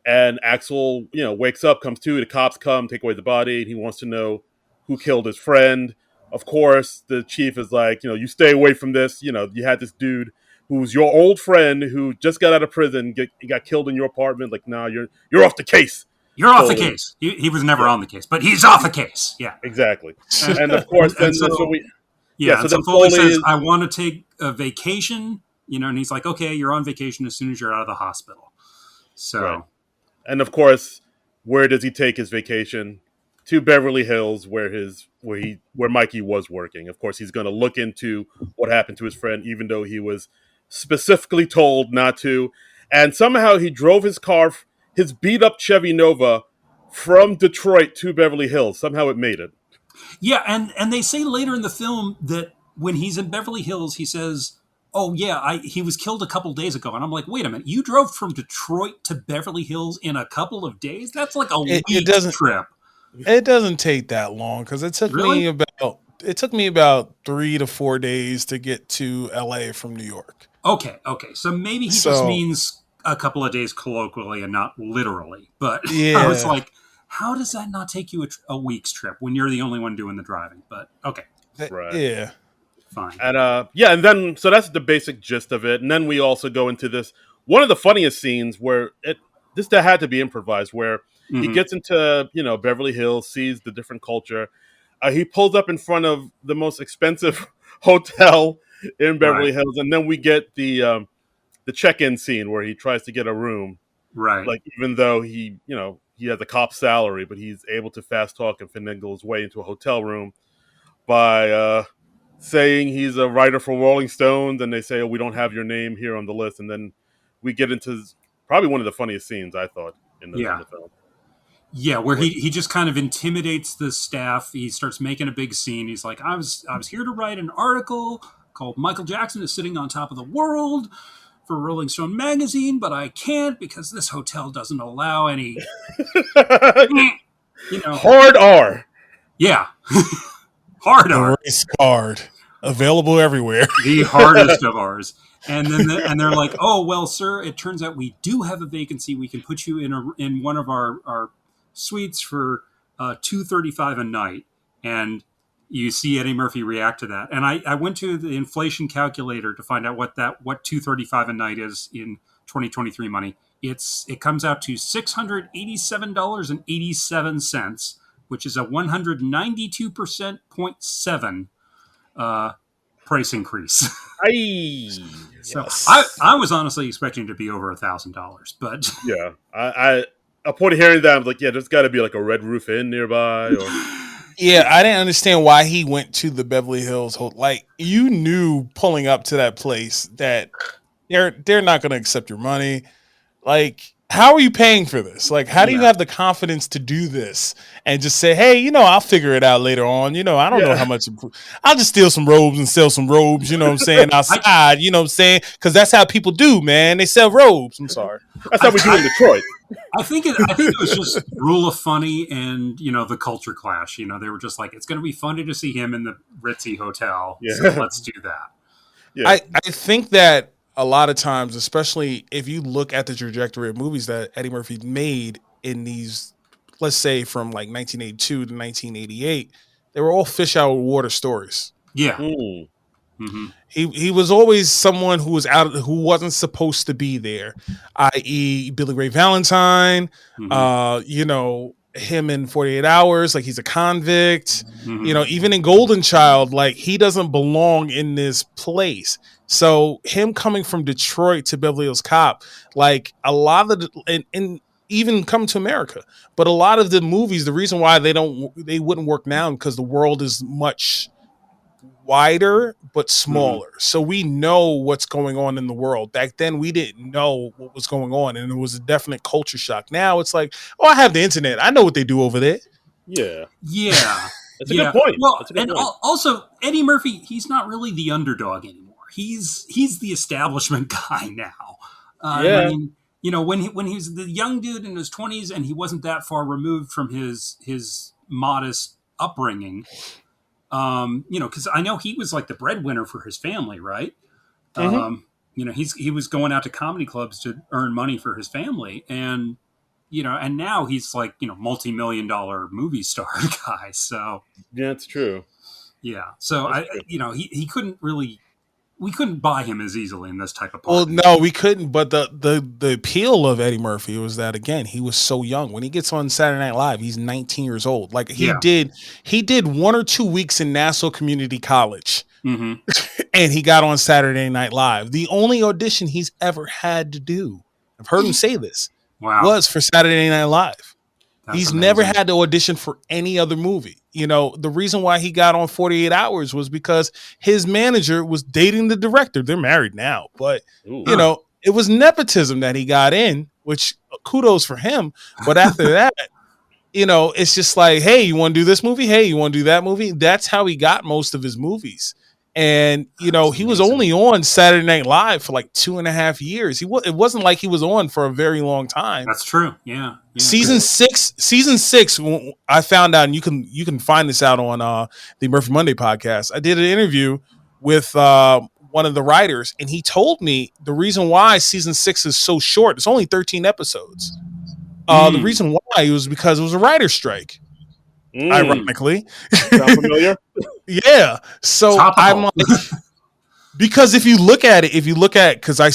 And Axel, wakes up, comes to, the cops come, take away the body, and he wants to know who killed his friend. Of course, the chief is like, you stay away from this. You had this dude who's your old friend who just got out of prison, he got killed in your apartment. Like, nah, you're off the case. You're off the case. He was never on the case, but he's off the case. Yeah. Exactly. And of course, then so then Foley says, I want to take a vacation, and he's like, okay, you're on vacation as soon as you're out of the hospital. So... Right. And of course, where does he take his vacation? To Beverly Hills, where Mikey was working. Of course, he's going to look into what happened to his friend, even though he was specifically told not to. And somehow he drove his car, his beat up Chevy Nova, from Detroit to Beverly Hills. Somehow it made it. Yeah, and they say later in the film that when he's in Beverly Hills, he says, oh, yeah, he was killed a couple days ago. And I'm like, wait a minute, you drove from Detroit to Beverly Hills in a couple of days? That's like a week trip. It doesn't take that long because it took me about 3 to 4 days to get to LA from New York. Okay. So maybe he just means a couple of days colloquially and not literally. But yeah. I was like, how does that not take you a week's trip when you're the only one doing the driving? But okay. Right. Yeah. Fine. And and then so that's the basic gist of it. And then we also go into this one of the funniest scenes where this had to be improvised, where he gets into Beverly Hills, sees the different culture. He pulls up in front of the most expensive hotel in Beverly Hills, and then we get the check-in scene where he tries to get a room. Right. Like even though he has a cop salary, but he's able to fast talk and finagle his way into a hotel room by saying he's a writer for Rolling Stones, and they say, oh, we don't have your name here on the list. And then we get into probably one of the funniest scenes, I thought, in the film. Yeah, where he just kind of intimidates the staff. He starts making a big scene. He's like, I was here to write an article called Michael Jackson is Sitting on Top of the World for Rolling Stone magazine, but I can't because this hotel doesn't allow any... Hard R. Yeah. Hard R. Race card. available everywhere. The hardest of ours. And then they're like, oh well, sir, it turns out we do have a vacancy. We can put you in one of our suites for $235 a night. And you see Eddie Murphy react to that. And I went to the inflation calculator to find out what $235 a night is in 2023 money. It comes out to $687.87, which is a 192.7% price increase. So Yes. I was honestly expecting it to be over $1,000, but yeah, I upon hearing that, I'm like, yeah, there's got to be like a Red Roof Inn nearby, or Yeah, I didn't understand why he went to the Beverly Hills Hotel. Like, you knew pulling up to that place that they're not going to accept your money. Like, how are you paying for this? Like, how do you have the confidence to do this and just say, hey, I'll figure it out later on. I don't know how much. I'll just steal some robes and sell some robes, you know what I'm saying, outside, you know what I'm saying? Because that's how people do, man. They sell robes. I'm sorry. That's how we do in Detroit. I think it was just rule of funny and, the culture clash. They were just like, it's going to be funny to see him in the ritzy hotel. Yeah. So let's do that. Yeah. I think that a lot of times, especially if you look at the trajectory of movies that Eddie Murphy made in these, let's say from like 1982 to 1988, they were all fish out of water stories. Yeah. Mm-hmm. He was always someone who wasn't supposed to be there, i.e. Billy Ray Valentine, him in 48 Hours, like he's a convict, even in Golden Child, like he doesn't belong in this place. So him coming from Detroit to Beverly Hills Cop, like a lot of and even Come to America, but a lot of the movies, the reason why they wouldn't work now because the world is much wider but smaller. So we know what's going on in the world. Back then we didn't know what was going on, and it was a definite culture shock. Now it's like, oh, I have the internet, I know what they do over there. Yeah. That's a good point. Well, also Eddie Murphy, he's not really the underdog anymore. He's the establishment guy now. I mean, when he was the young dude in his 20s and he wasn't that far removed from his modest upbringing, because I know he was like the breadwinner for his family, right? Mm-hmm. He was going out to comedy clubs to earn money for his family, and and now he's like multi-million-dollar movie star guy. So yeah, it's true. Yeah, so he couldn't really. We couldn't buy him as easily in this type of party. Well, no, we couldn't. But the appeal of Eddie Murphy was that, again, he was so young. When he gets on Saturday Night Live, he's 19 years old. Like he did 1 or 2 weeks in Nassau Community College, and he got on Saturday Night Live. The only audition he's ever had to do, I've heard him say this, was for Saturday Night Live. He's amazing. Never had to audition for any other movie. The reason why he got on 48 Hours was because his manager was dating the director. They're married now, but it was nepotism that he got in, which kudos for him. But after that, it's just like, hey, you want to do this movie? Hey, you want to do that movie? That's how he got most of his movies. And, he was only on Saturday Night Live for like 2.5 years. It wasn't like he was on for a very long time. That's true. Yeah. Season six, I found out, and you can find this out on the Murphy Monday podcast. I did an interview with one of the writers, and he told me the reason why season 6 is so short. It's only 13 episodes. The reason why was because it was a writer's strike. Ironically. Sound familiar? Yeah. So I'm like, because if you look at because I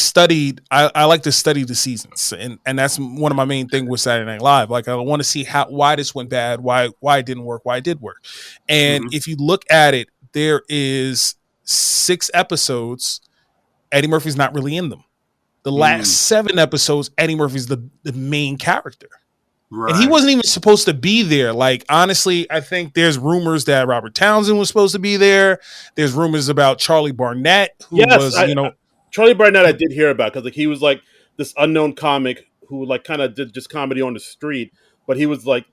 like to study the seasons, and that's one of my main things with Saturday Night Live. Like, I want to see why this went bad, why it didn't work, why it did work. And if you look at it, there is 6 episodes, Eddie Murphy's not really in them. The last 7 episodes, Eddie Murphy's the main character. Right. And he wasn't even supposed to be there. Like, honestly, I think there's rumors that Robert Townsend was supposed to be there. There's rumors about Charlie Barnett, who was, Charlie Barnett I did hear about, because like he was like this unknown comic who like kind of did just comedy on the street, but he was like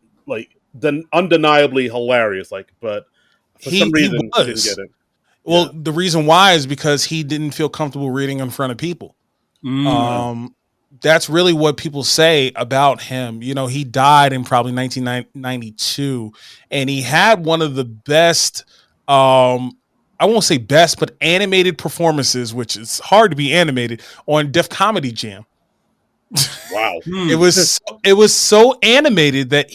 undeniably hilarious. Like, but for some reason he didn't get it. Well, the reason why is because he didn't feel comfortable reading in front of people. That's really what people say about him. He died in probably 1992, and he had one of the best I won't say best, but animated performances, which is hard to be animated, on Def Comedy Jam. Wow. It was so animated that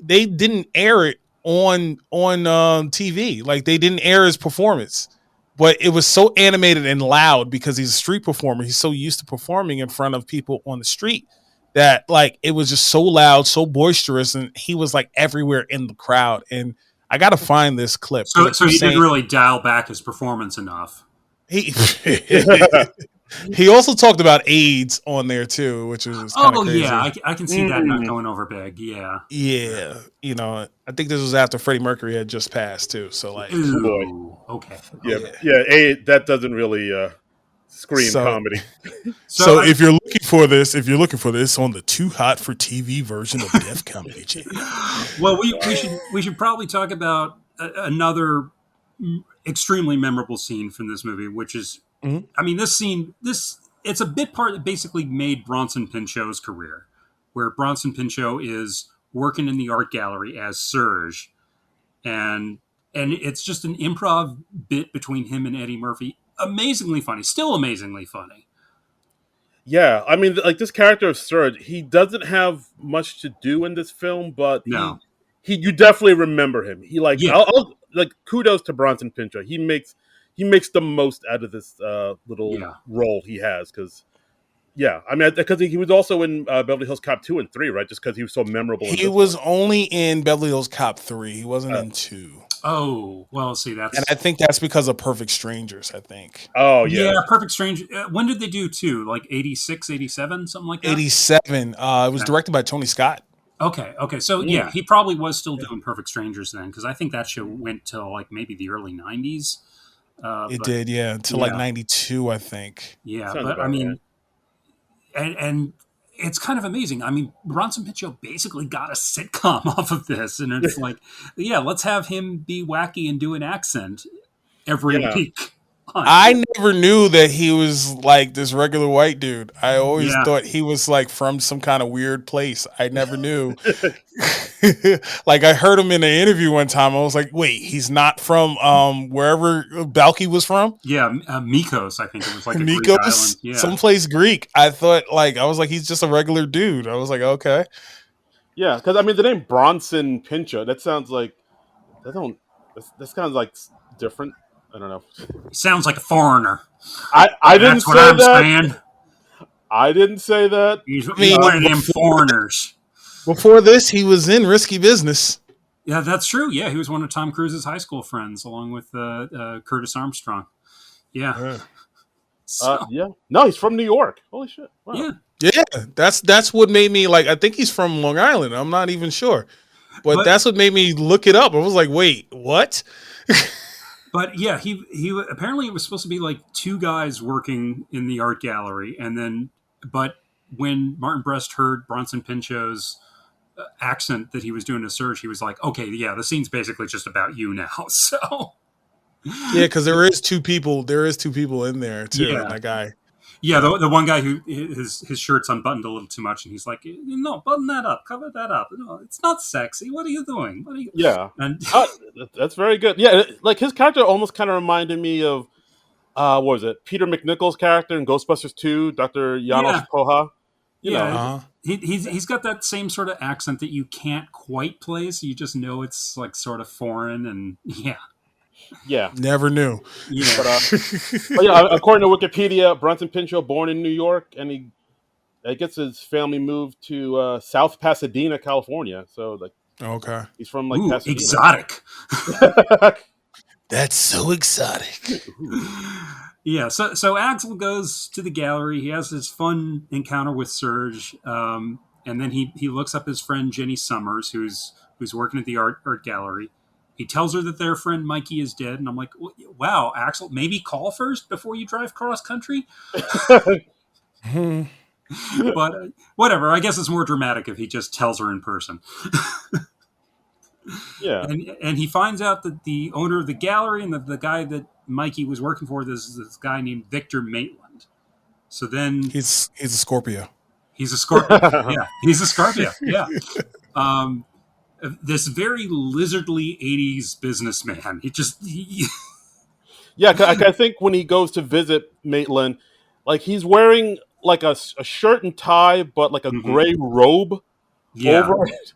they didn't air it on TV. Like they didn't air his performance. But it was so animated and loud because he's a street performer. He's so used to performing in front of people on the street that like it was just so loud, so boisterous, and he was like everywhere in the crowd. And I got to find this clip. So he didn't really dial back his performance enough. He also talked about AIDS on there too, which was kind of crazy. Yeah, I can see that not going over big. Yeah. You know, I think this was after Freddie Mercury had just passed too. So like, ooh, okay. Yeah. That doesn't really scream comedy. So if you're looking for this on the Too Hot for TV version of Def Comedy Jam. Well, we should probably talk about another extremely memorable scene from this movie, which is, I mean, this scene, it's a bit part that basically made Bronson Pinchot's career, where Bronson Pinchot is working in the art gallery as Serge, and it's just an improv bit between him and Eddie Murphy. Amazingly funny, still amazingly funny. Yeah, I mean, like this character of Serge, he doesn't have much to do in this film, but you definitely remember him. He like, I'll like kudos to Bronson Pinchot. He makes the most out of this little role he has because. Yeah, I mean, because he was also in Beverly Hills Cop 2 and 3, right? Just because he was so memorable. He was only in Beverly Hills Cop 3. He wasn't in 2. Oh, well, see, that's... And I think that's because of Perfect Strangers, I think. Oh, yeah. Yeah, Perfect Strangers. When did they do 2? Like 86, 87, something like that? 87. It was directed by Tony Scott. Okay. So, yeah, he probably was still doing Perfect Strangers then, because I think that show went till, like, maybe the early 90s. It did, yeah, until like 92, I think. Yeah, but, I mean... Right. And it's kind of amazing. I mean, Bronson Pinchot basically got a sitcom off of this. And it's like, let's have him be wacky and do an accent every week. I never knew that he was like this regular white dude. I always thought he was like from some kind of weird place. I never knew. Like I heard him in an interview one time. I was like, wait, he's not from wherever Balky was from? Yeah, Mykonos, I think it was like a Greek island. Yeah. Someplace Greek. I thought I was like, he's just a regular dude. I was like, okay. Yeah, because I mean the name Bronson Pinchot, that sounds like that sounds like different. I don't know. He sounds like a foreigner. I didn't say that. Saying. I didn't say that. He's one of them foreigners. Before this, he was in Risky Business. Yeah, that's true. Yeah, he was one of Tom Cruise's high school friends, along with Curtis Armstrong. Yeah. No, he's from New York. Holy shit! Wow. Yeah. That's what made me like. I think he's from Long Island. I'm not even sure, but that's what made me look it up. I was like, wait, what? But yeah, he apparently it was supposed to be like 2 guys working in the art gallery, but when Martin Brest heard Bronson Pinchot's accent that he was doing to Serge, he was like, okay, yeah, the scene's basically just about you now. So yeah, because there is two people in there too. Yeah. That guy. Yeah, the one guy who his shirt's unbuttoned a little too much, and he's like, "No, button that up, cover that up. No, it's not sexy. What are you doing? What are you?" Yeah, and that's very good. Yeah, like his character almost kind of reminded me of what was it? Peter McNichol's character in Ghostbusters 2, Dr. Janos Poha. You know. He's got that same sort of accent that you can't quite place. You just know it's like sort of foreign, and yeah. Never knew. Yeah. But according to Wikipedia, Bronson Pinchot born in New York, and he gets his family moved to South Pasadena, California. So he's from Pasadena. Exotic. That's so exotic. Yeah. So Axel goes to the gallery. He has this fun encounter with Serge, and then he looks up his friend Jenny Summers, who's working at the art gallery. He tells her that their friend Mikey is dead, and I'm like, wow, Axel, maybe call first before you drive cross country? But whatever, I guess it's more dramatic if he just tells her in person. Yeah. And he finds out that the owner of the gallery and the guy that Mikey was working for, this guy named Victor Maitland. So then... He's a Scorpio. He's a Scorpio. Yeah, he's a Scorpio. Yeah. This very lizardly 80s businessman. Yeah, I think when he goes to visit Maitland, like he's wearing like a shirt and tie, but like a Mm-hmm. gray robe Yeah. over it,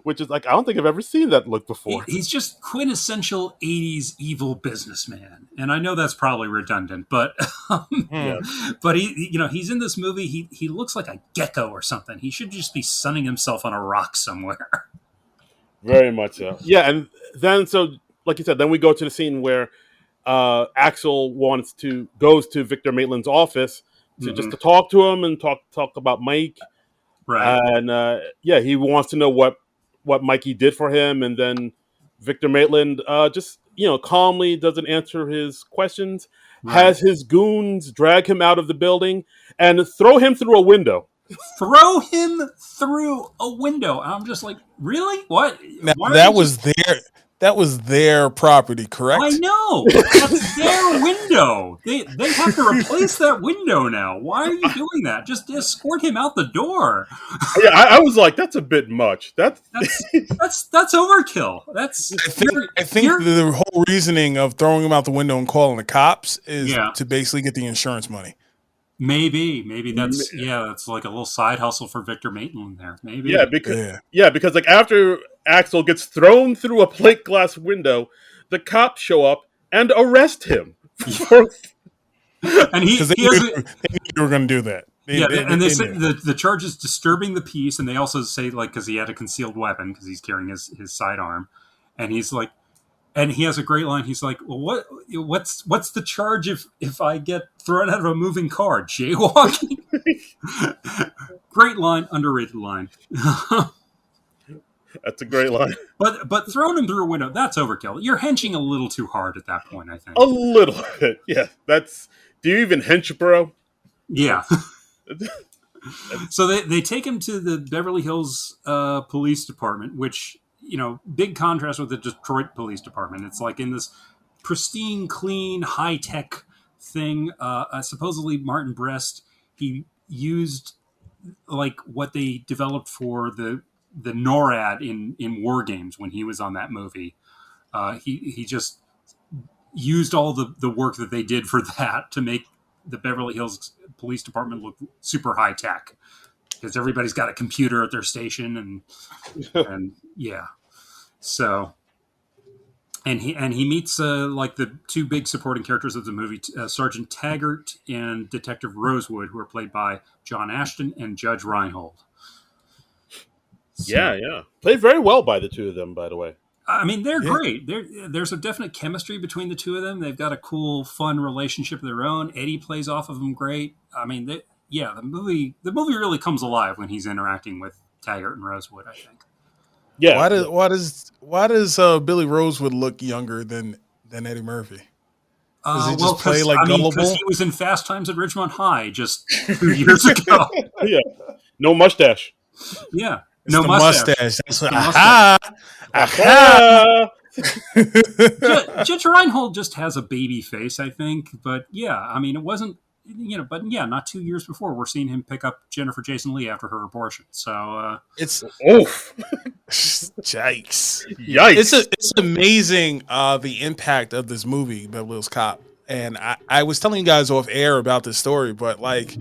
which is like I don't think I've ever seen that look before. He's just quintessential 80s evil businessman. And I know that's probably redundant, but Yeah, but he's in this movie. He looks like a gecko or something. He should just be sunning himself on a rock somewhere. very much so. Yeah, and then so like you said, then we go to the scene where Axel goes to Victor Maitland's office to Mm-hmm. just to talk to him and talk about Mike, Right. and yeah, he wants to know what Mikey did for him, and then Victor Maitland just calmly doesn't answer his questions, Right. has his goons drag him out of the building and throw him through a window. Throw him through a window. I'm just like, really? What? Now Why are they that just? was their property, I correct? know that's their window. They have to replace that window now. Why are you doing that? Just escort him out the door. Yeah, I was like, that's a bit much. That's That's overkill. That's I think you're the whole reasoning of throwing him out the window and calling the cops is yeah. to basically get the insurance money. Maybe that's like a little side hustle for Victor Maitland there. Maybe. because like after Axel gets thrown through a plate glass window, the cops show up and arrest him. And Because he has they knew you were going to do that. and they say knew. the charge is disturbing the peace, and they also say like because he had a concealed weapon because he's carrying his sidearm, and he's like, and he has a great line. He's like, "Well, what's the charge if I get thrown out of a moving car? Jaywalking." Great line, underrated line. That's a great line. But throwing him through a window, that's overkill. You're henching a little too hard at that point, I think. A little bit, yeah. Do you even hench, bro? Yeah. So they take him to the Beverly Hills Police Department, which, big contrast with the Detroit Police Department. It's like in this pristine, clean, high-tech thing. Supposedly Martin Brest, he used like what they developed for the NORAD in War Games when he was on that movie. He just used all the work that they did for that to make the Beverly Hills Police Department look super high tech because everybody's got a computer at their station and yeah. So and he meets like the two big supporting characters of the movie, Sergeant Taggart and Detective Rosewood, who are played by John Ashton and Judge Reinhold. So, yeah. Played very well by the two of them, by the way. I mean, they're great. There's a definite chemistry between the two of them. They've got a cool, fun relationship of their own. Eddie plays off of them great. I mean, the movie really comes alive when he's interacting with Taggart and Rosewood, I think. Yeah. Why does Billy Rosewood look younger than Eddie Murphy? Does he just play like gullible? Because he was in Fast Times at Ridgemont High just 2 years ago. Yeah. No mustache. Yeah. It's no the mustache. That's what, aha. Judge Reinhold just has a baby face, I think. But yeah, I mean, it wasn't, but yeah, not 2 years before we're seeing him pick up Jennifer Jason Leigh after her abortion. So it's yikes. Yikes. It's amazing the impact of this movie, Beverly Hills Cop. And I was telling you guys off air about this story, but like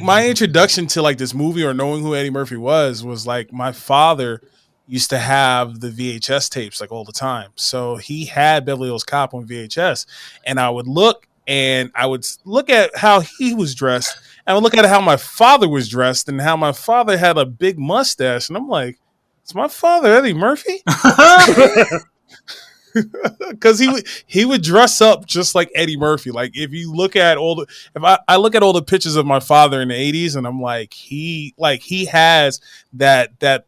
my introduction to like this movie or knowing who Eddie Murphy was like my father used to have the VHS tapes like all the time. So he had Beverly Hills Cop on VHS, and I would look at how he was dressed, and I would look at how my father was dressed and how my father had a big mustache, and I'm like, is my father Eddie Murphy? Because he would dress up just like Eddie Murphy. Like if you look at I look at all the pictures of my father in the 80s, and I'm like he has that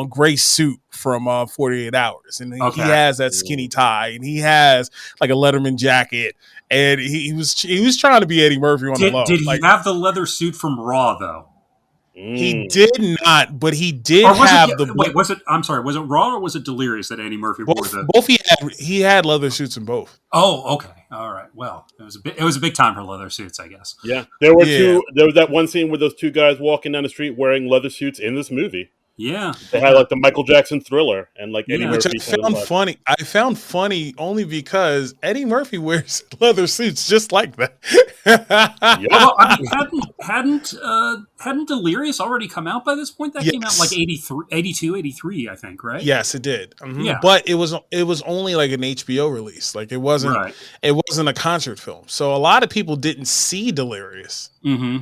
gray suit from 48 Hours, and he has that skinny tie, and he has like a Letterman jacket, and he was trying to be Eddie Murphy on the low. Did he have the leather suit from Raw though? He did not, but he did have was it? I'm sorry. Was it Raw or was it Delirious that Andy Murphy wore? Both he had leather suits in both. Oh, okay, all right. Well, it was a big time for leather suits, I guess. Yeah, there were two. There was that one scene with those two guys walking down the street wearing leather suits in this movie. Yeah. They had like the Michael Jackson Thriller and like Eddie Yeah. Which Murphy. I found funny. I found funny only because Eddie Murphy wears leather suits just like that. Yep. Well, I mean, hadn't Delirious already come out by this point? That came out like Yes. 83, 82, 83, I think, right? Yes, it did. Yeah. But it was only like an HBO release. Like it wasn't Right. a concert film. So a lot of people didn't see Delirious. Mm-hmm.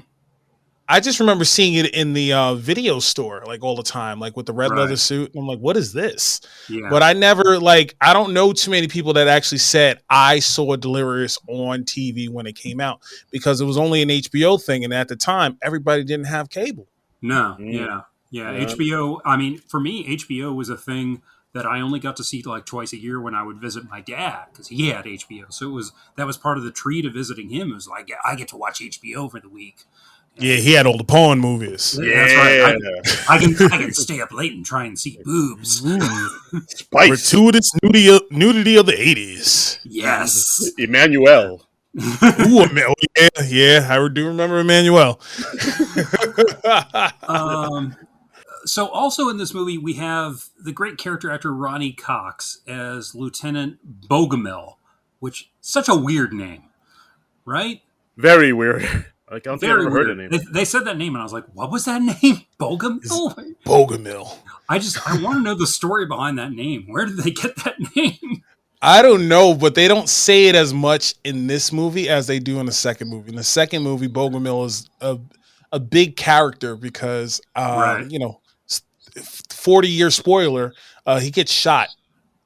I just remember seeing it in the video store like all the time, like with the red leather suit. And I'm like, what is this? Yeah. But I never I don't know too many people that actually said I saw Delirious on TV when it came out because it was only an HBO thing. And at the time, everybody didn't have cable. No. Yeah. HBO. I mean, for me, HBO was a thing that I only got to see like twice a year when I would visit my dad because he had HBO. So that was part of the treat of visiting him. It was like I get to watch HBO for the week. Yeah, he had all the porn movies. Yeah, that's right. I can stay up late and try and see boobs. Spice. Gratuitous nudity of the 80s. Yes. Emmanuel. Ooh, yeah, I do remember Emmanuel. So also in this movie, we have the great character actor Ronnie Cox as Lieutenant Bogomil, which such a weird name, right? Very weird. I don't think I've ever heard the name. They said that name, and I was like, "What was that name? Bogomil." Bogomil. I want to know the story behind that name. Where did they get that name? I don't know, but they don't say it as much in this movie as they do in the second movie. In the second movie, Bogomil is a big character because, 40-year spoiler, he gets shot.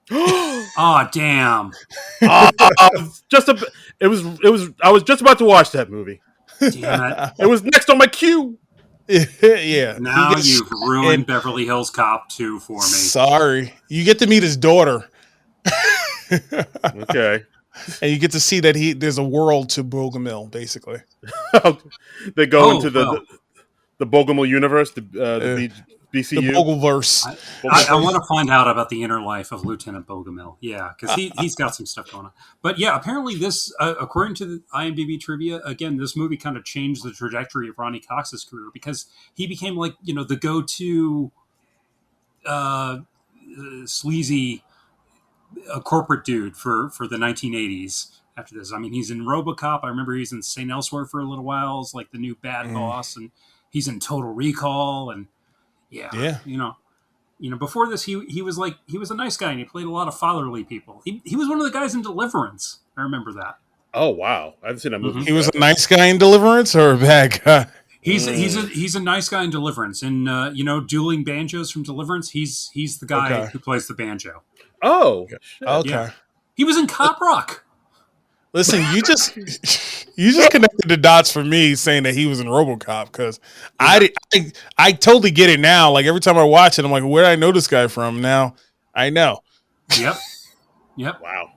Oh, damn! I was just about to watch that movie. Damn it! It was next on my queue. Yeah. Now you've ruined Beverly Hills Cop 2 for me. Sorry, you get to meet his daughter. Okay. And you get to see that there's a world to Bogomil, basically. They go into the Bogomil universe, the BCU. The Bogleverse. I want to find out about the inner life of Lieutenant Bogomil. Yeah, because he's got some stuff going on. But yeah, apparently this, according to the IMDb trivia, again, this movie kind of changed the trajectory of Ronnie Cox's career because he became like, the go-to sleazy corporate dude for the 1980s after this. I mean, he's in RoboCop. I remember he's in St. Elsewhere for a little while as like the new bad boss, and he's in Total Recall, and yeah. Before this, he was a nice guy, and he played a lot of fatherly people. He was one of the guys in Deliverance. I remember that. Oh wow, I haven't seen that movie. He was a nice guy in Deliverance or a bad guy? He's a nice guy in Deliverance, and dueling banjos from Deliverance. He's the guy who plays the banjo. Oh, okay. Yeah. He was in Cop Rock. Listen, you just connected the dots for me saying that he was in RoboCop because I totally get it now. Like every time I watch it, I'm like, where did I know this guy from? Now I know. Yep. Wow.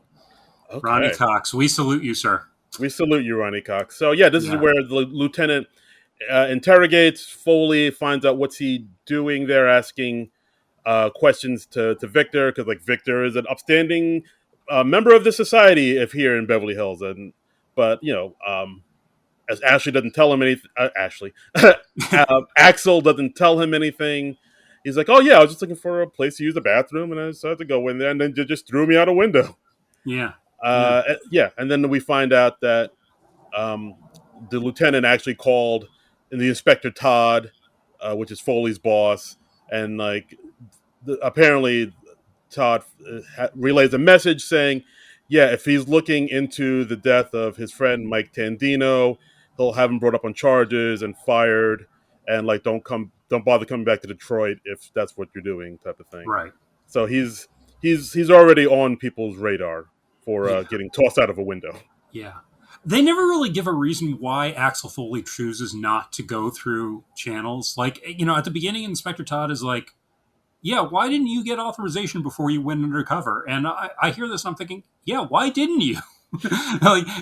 Okay. Ronnie Cox, we salute you, sir. We salute you, Ronnie Cox. So yeah, this is where the lieutenant interrogates Foley, finds out what's he doing there, asking questions to Victor because like Victor is an upstanding member of the society if here in Beverly Hills, but as Ashley doesn't tell him anything. Axel doesn't tell him anything. He's like, "Oh yeah, I was just looking for a place to use the bathroom, and I decided to go in there, and then they just threw me out a window." Yeah. And then we find out that the lieutenant actually called the Inspector Todd, which is Foley's boss, and like apparently Todd relays a message saying, yeah, if he's looking into the death of his friend Mike Tandino, he'll have him brought up on charges and fired, and like don't bother coming back to Detroit if that's what you're doing, type of thing. Right. So he's already on people's radar for getting tossed out of a window. Yeah. They never really give a reason why Axel Foley chooses not to go through channels. Like, at the beginning, Inspector Todd is like, yeah, why didn't you get authorization before you went undercover? And I hear this and I'm thinking, yeah, why didn't you?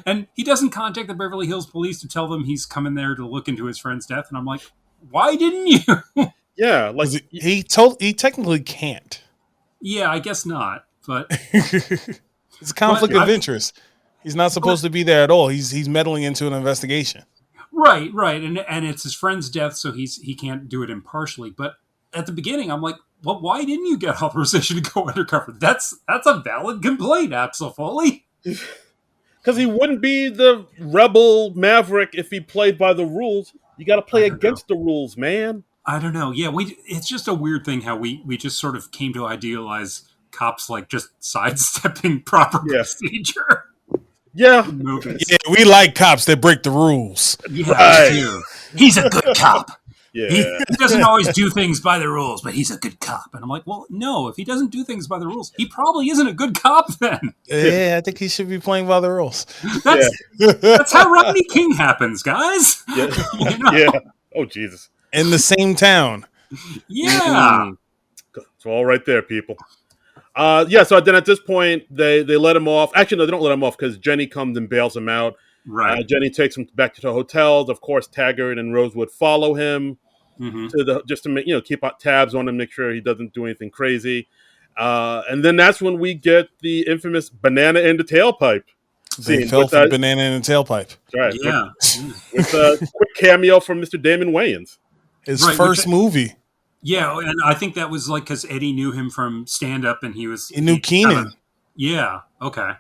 And he doesn't contact the Beverly Hills police to tell them he's coming there to look into his friend's death. And I'm like, why didn't you? Yeah, like he technically can't. Yeah, I guess not. But it's a conflict of interest. He's not supposed to be there at all. He's meddling into an investigation. Right. And it's his friend's death, so he can't do it impartially. But at the beginning, I'm like, well, why didn't you get authorization to go undercover? That's a valid complaint, Axel Foley. Because he wouldn't be the rebel maverick if he played by the rules. You got to play against the rules, man. I don't know. Yeah, it's just a weird thing how we just sort of came to idealize cops like just sidestepping proper procedure. Yeah. In movies. Yeah, we like cops that break the rules. Yeah, right. We do. He's a good cop. Yeah. He doesn't always do things by the rules, but he's a good cop. And I'm like, well, no, if he doesn't do things by the rules, he probably isn't a good cop then. Yeah, I think he should be playing by the rules. That's how Rodney King happens, guys. Yeah. Yeah. Oh, Jesus. In the same town. Yeah. It's all right there, people. So then at this point, they let him off. Actually, no, they don't let him off because Jenny comes and bails him out. Right. Jenny takes him back to the hotel. Of course, Taggart and Rosewood follow him just to make, keep tabs on him, make sure he doesn't do anything crazy. And then that's when we get the infamous banana in the tailpipe scene. They fell for the banana in the tailpipe. Right. Yeah. With a quick cameo from Mr. Damon Wayans. His first movie. Yeah, and I think that was like because Eddie knew him from stand-up, and he knew Keenan. Yeah. Okay.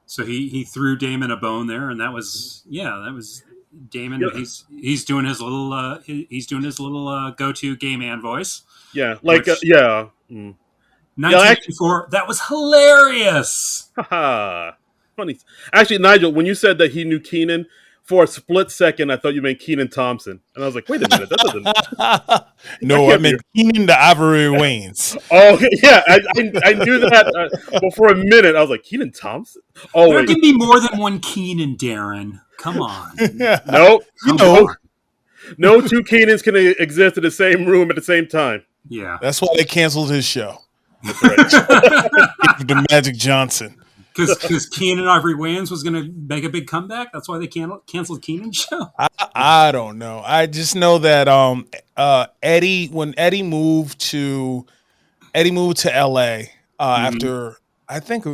So he threw Damon a bone there, and that was Damon. Yeah. He's doing his little go-to gay man voice. Yeah, 1984. That was hilarious. Funny. Actually, Nigel, when you said that he knew Keenan, for a split second, I thought you meant Keenan Thompson, and I was like, "Wait a minute, that doesn't." No, I meant Keenan the Ivory Wayans. Oh, yeah, I knew that, but for a minute, I was like, "Keenan Thompson." Oh, there can be more than one Keenan, Darren. Come on. Nope. No two Keenans can exist in the same room at the same time. Yeah, that's why they canceled his show. That's right. The Magic Johnson. Because Keenan Ivory Wayans was going to make a big comeback. That's why they canceled Keenan's show. I don't know. I just know that Eddie, when Eddie moved to L.A. After, I think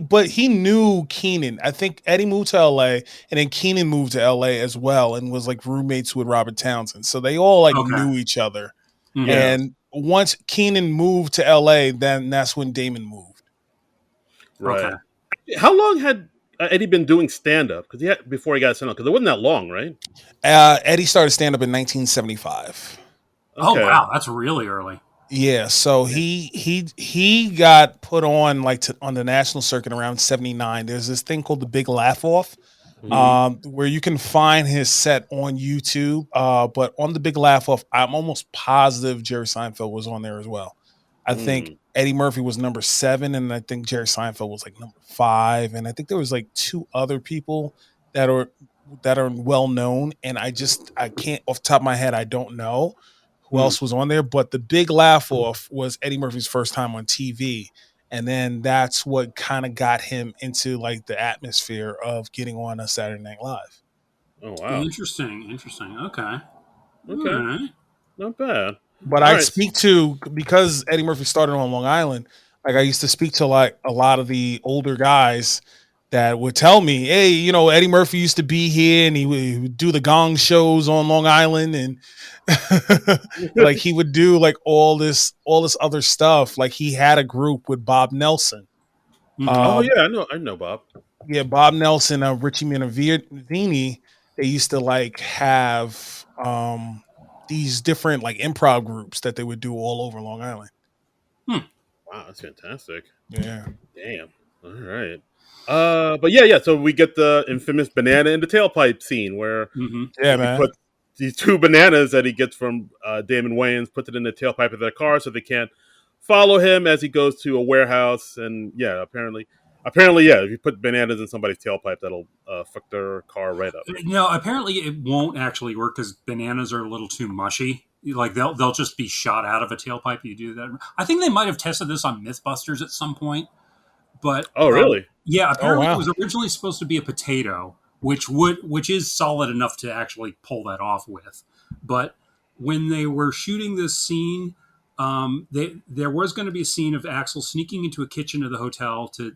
but he knew Keenan. I think Eddie moved to L.A. and then Keenan moved to L.A. as well and was like roommates with Robert Townsend. So they all knew each other. Mm-hmm. And once Keenan moved to L.A., then that's when Damon moved. Right. Okay. How long had Eddie been doing stand-up? Before he got SNL? Because it wasn't that long, right? Eddie started stand-up in 1975. Okay. Oh wow, that's really early. Yeah, so he got put on on the national circuit around 79. There's this thing called the Big Laugh Off, where you can find his set on YouTube. But on the Big Laugh Off, I'm almost positive Jerry Seinfeld was on there as well. I think Eddie Murphy was number 7, and I think Jerry Seinfeld was like number 5, and I think there was like 2 other people that are well known, and I can't off the top of my head, I don't know who else was on there. But the Big Laugh Off was Eddie Murphy's first time on TV, and then that's what kind of got him into like the atmosphere of getting on a Saturday Night Live. Oh wow, interesting. Okay. Right. Not bad. But I speak to, because Eddie Murphy started on Long Island, like I used to speak to like a lot of the older guys that would tell me, hey, Eddie Murphy used to be here and he would do the gong shows on Long Island, and like he would do like all this other stuff. Like he had a group with Bob Nelson. Oh yeah, I know Bob. Yeah, Bob Nelson, Richie Minervini, they used to like have these different like improv groups that they would do all over Long Island. Wow, that's fantastic. Yeah. Damn. All right. But yeah. So we get the infamous banana in the tailpipe scene where man, put these 2 bananas that he gets from Damon Wayans, puts it in the tailpipe of their car so they can't follow him as he goes to a warehouse. And yeah, apparently, if you put bananas in somebody's tailpipe, that'll fuck their car right up. No, apparently it won't actually work because bananas are a little too mushy. Like they'll just be shot out of a tailpipe. You do that. I think they might have tested this on MythBusters at some point. But really? Yeah, apparently it was originally supposed to be a potato, which is solid enough to actually pull that off with. But when they were shooting this scene, there was going to be a scene of Axel sneaking into a kitchen of the hotel to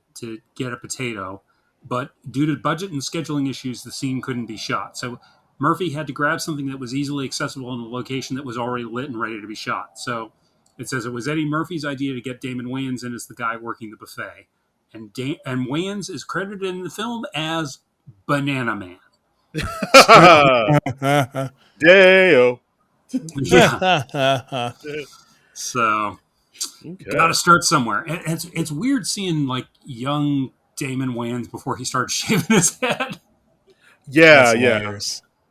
get a potato, but due to budget and scheduling issues, the scene couldn't be shot. So Murphy had to grab something that was easily accessible in a location that was already lit and ready to be shot. So it says it was Eddie Murphy's idea to get Damon Wayans in as the guy working the buffet. And Wayans is credited in the film as Banana Man. Deo. Yeah. So got to start somewhere. It's weird seeing like young Damon Wayans before he started shaving his head. Yeah.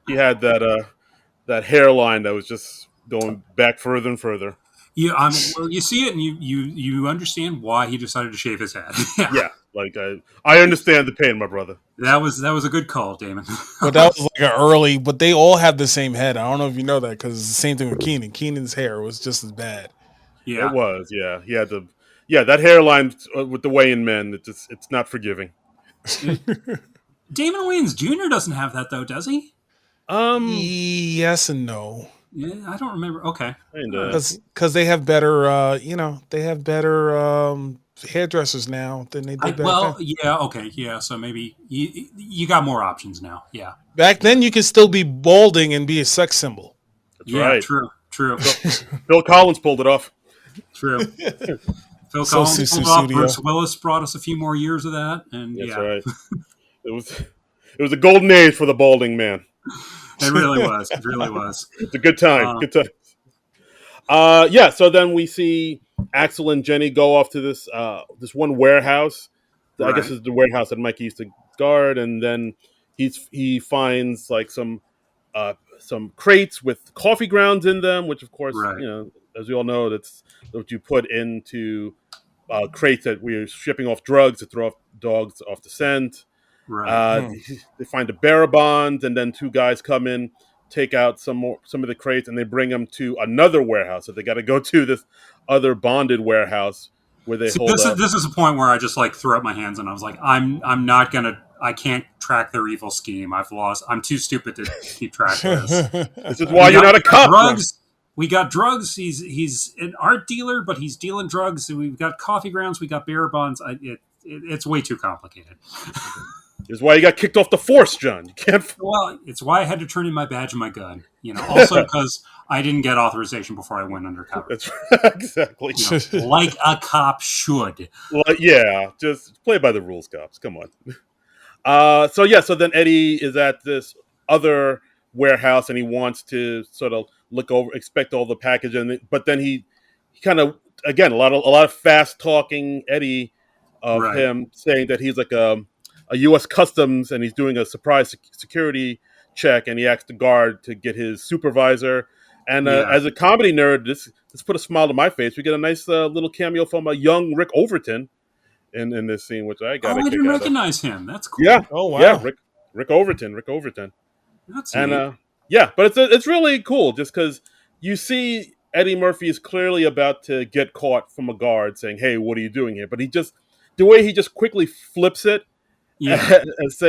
He had that hairline that was just going back further and further. Yeah, well, you see it and you understand why he decided to shave his head. Yeah, like I understand the pain, my brother. That was a good call, Damon. But that was like an early. But they all have the same head. I don't know if you know that because it's the same thing with Keenan. Keenan's hair was just as bad. Yeah, it was. Yeah, he had the that hairline with the weigh-in men. It's not forgiving. Damon Wayans Jr. doesn't have that though, does he? Yes and no. Yeah, I don't remember. Okay, because they have better. They have better hairdressers now than they did back then. Yeah, okay, yeah. So maybe you got more options now. Yeah. Back then, you could still be balding and be a sex symbol. That's right. True. Phil Collins pulled it off. True. Phil Collins pulled off. Bruce Willis brought us a few more years of that, and that's right. It was a golden age for the balding man. It really was. It really was. It's a good time. Good time. So then we see Axel and Jenny go off to this one warehouse. I guess it's the warehouse that Mike used to guard, and then he finds like some crates with coffee grounds in them, which of course, as we all know, that's what you put into crates that we're shipping off drugs to throw off dogs off the scent. Right. They find a Barabond, and then two guys come in, take out some of the crates, and they bring them to another warehouse. So they got to go to this other bonded warehouse where they hold up. This is a point where I just like threw up my hands and I was like, I can't track their evil scheme. I'm too stupid to keep track of this. This is why you're not a cop. Drugs. We got drugs. He's an art dealer, but he's dealing drugs. We've got coffee grounds. We got Barabonds. It's way too complicated. This is why you got kicked off the force, John. You can't. Well, it's why I had to turn in my badge and my gun. Also because I didn't get authorization before I went undercover. That's right. Exactly. Like a cop should. Well, yeah, just play by the rules, cops. Come on. So then Eddie is at this other warehouse and he wants to sort of expect all the package, but then he kind of, again, a lot of fast talking Eddie of him saying that he's like a U.S. Customs and he's doing a surprise security check, and he asks the guard to get his supervisor. And as a comedy nerd, this put a smile to my face. We get a nice little cameo from a young Rick Overton in this scene, which I got. I didn't recognize him. That's cool. Yeah. Oh wow. Yeah. Rick Overton. That's neat. But it's really cool just because you see Eddie Murphy is clearly about to get caught from a guard saying, "Hey, what are you doing here?" But the way he just quickly flips it. Yeah. as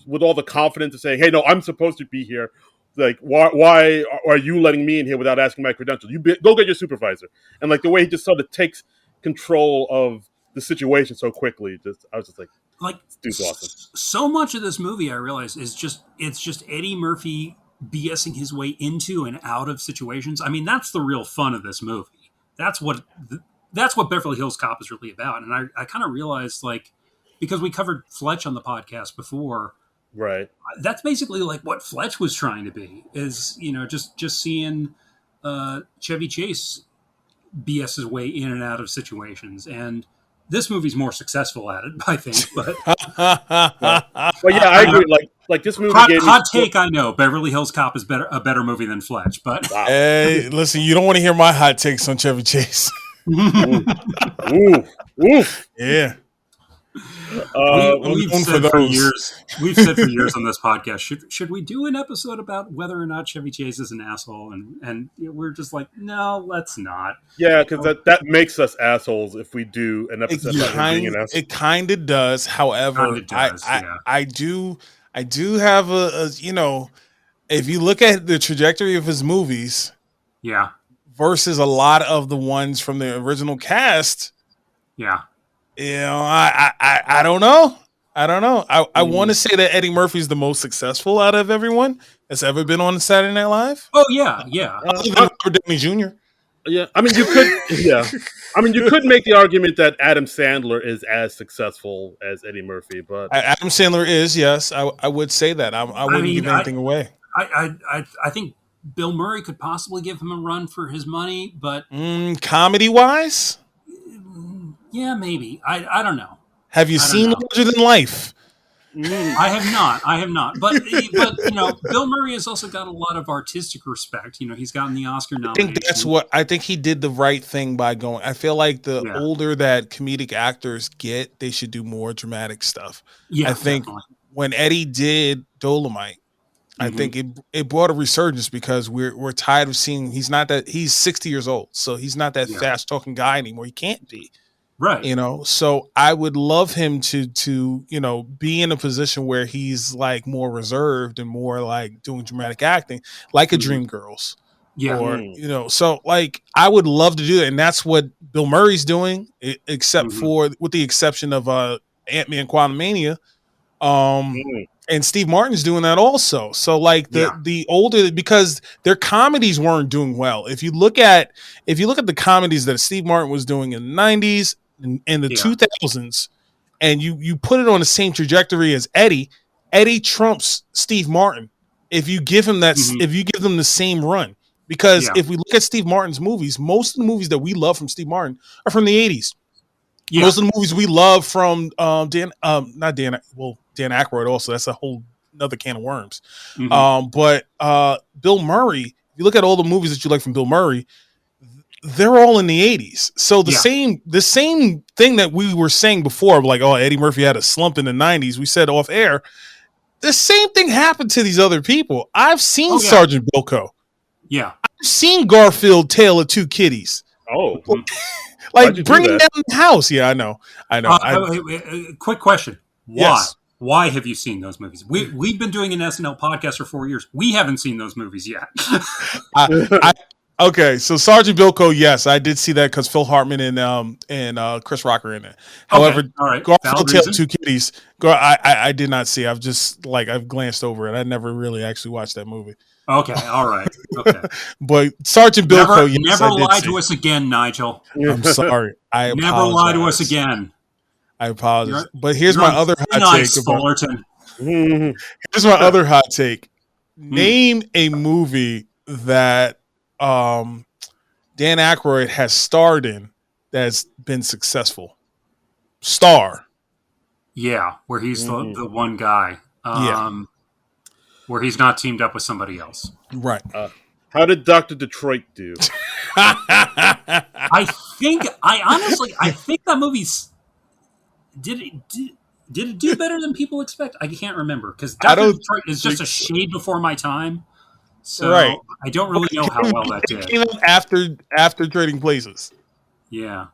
with all the confidence of saying, "Hey, no, I'm supposed to be here. Like, why are you letting me in here without asking my credentials? Go get your supervisor." And like the way he just sort of takes control of the situation so quickly, I was just like, this dude's awesome. So much of this movie, I realize, is just Eddie Murphy BSing his way into and out of situations. I mean, that's the real fun of this movie. That's what Beverly Hills Cop is really about. And I kind of realized, like, because we covered Fletch on the podcast before, right? That's basically like what Fletch was trying to be. Is just seeing Chevy Chase BS his way in and out of situations, and this movie's more successful at it, I think. But well, yeah, I agree. Like this movie. Hot take, I know. Beverly Hills Cop is a better movie than Fletch, but wow. Hey, listen, you don't want to hear my hot takes on Chevy Chase. Ooh. Yeah. We've said for years on this podcast, should we do an episode about whether or not Chevy Chase is an asshole? And we're just like, no, let's not. Yeah, because that makes us assholes if we do an episode about him being an asshole. It kind of does. However, I do have a if you look at the trajectory of his movies, versus a lot of the ones from the original cast, I don't know. I want to say that Eddie Murphy's the most successful out of everyone that's ever been on Saturday Night Live? Oh yeah, yeah. Other than Robert Downey Jr. Yeah, I mean, you could. Yeah, I mean, you could make the argument that Adam Sandler is as successful as Eddie Murphy, but Adam Sandler is, yes, I would say that. I wouldn't give anything away. I think Bill Murray could possibly give him a run for his money, but comedy wise, yeah, maybe. I don't know. Have you seen Larger Than Life? I have not. But Bill Murray has also got a lot of artistic respect. He's gotten the Oscar nomination. I think he did the right thing by going. I feel like the older that comedic actors get, they should do more dramatic stuff. Yeah, I think definitely. When Eddie did Dolomite, I think it brought a resurgence because we're tired of seeing he's 60 years old, so he's not that fast talking guy anymore. He can't be. Right. So I would love him to be in a position where he's like more reserved and more like doing dramatic acting, like a Dreamgirls. Yeah. Or, so like I would love to do that. And that's what Bill Murray's doing, except with the exception of Ant-Man Quantumania. And Steve Martin's doing that also. So like the older, because their comedies weren't doing well. If you look at the comedies that Steve Martin was doing in the 90s and the 2000s, and you put it on the same trajectory as Eddie trumps Steve Martin. If you give him if you give them the same run, because if we look at Steve Martin's movies, most of the movies that we love from Steve Martin are from the 80s. Yeah. Most of the movies we love from Dan Aykroyd also. That's a whole another can of worms. But Bill Murray, if you look at all the movies that you like from Bill Murray, they're all in the 80s. So the same thing that we were saying before, like, oh, Eddie Murphy had a slump in the 90s, we said off air, the same thing happened to these other people. I've seen Sergeant Bilko. Yeah. I've seen Garfield, Tale of Two Kitties. Oh. Like, bring him down the house. Yeah, I know. Quick question. Why? Yes. Why have you seen those movies? We've been doing an SNL podcast for 4 years. We haven't seen those movies yet. Okay, so Sergeant Bilko, yes, I did see that because Phil Hartman and Chris Rock are in it. However, Garfield Tale of Two Kitties, I did not see. I've glanced over it. I never really actually watched that movie. Okay, all right. Okay. But Sergeant Bilko, never lie to us again, Nigel. I'm sorry. I apologize. Never lie to us again. I apologize. But here's my other hot take. Fullerton. Here's my other hot take. Name a movie that Dan Aykroyd has starred in that's been successful. Star. Yeah, where he's the one guy. Where he's not teamed up with somebody else. Right. How did Dr. Detroit do? I think that movie's did it do better than people expect? I can't remember because Dr. Detroit is just a shade before my time. So I don't really know how well that did. It came out after Trading Places. Yeah.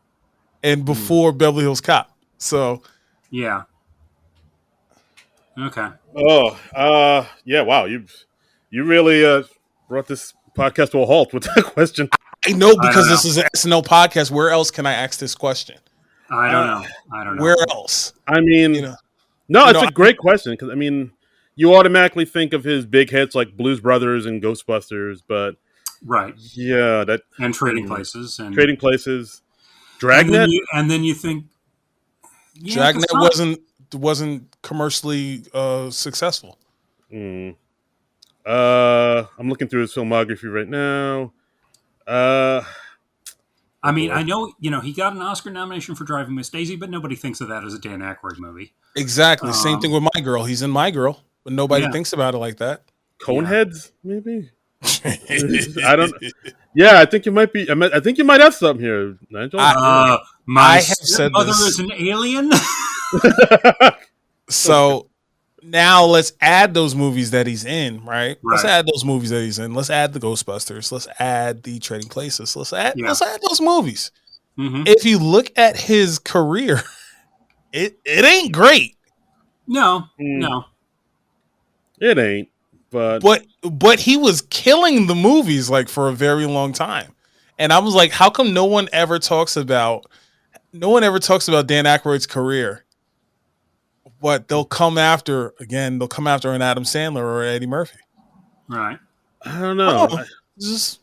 And before Beverly Hills Cop. So yeah. Okay. Oh, yeah. Wow, you really brought this podcast to a halt with that question. I know, because this is an SNL podcast. Where else can I ask this question? I don't know. Where else? I mean, it's a great question because you automatically think of his big hits like Blues Brothers and Ghostbusters, but and Trading Places Dragnet, and then you think Dragnet wasn't commercially successful. I'm looking through his filmography right now. I know, he got an Oscar nomination for Driving Miss Daisy, but nobody thinks of that as a Dan Aykroyd movie. Exactly. Same thing with My Girl. He's in My Girl, but nobody thinks about it like that. Coneheads, maybe? I don't. Yeah, I think you might be. I think you might have something here, Nigel. My mother is an alien. So now let's add those movies that he's in, right? Let's add those movies that he's in. Let's add the Ghostbusters. Let's add the Trading Places. Let's add those movies. Mm-hmm. If you look at his career, it ain't great. No. It ain't. But he was killing the movies like for a very long time. And I was like, how come no one ever talks about Dan Aykroyd's career? But they'll come after an Adam Sandler or Eddie Murphy. Right. I don't know. Oh, just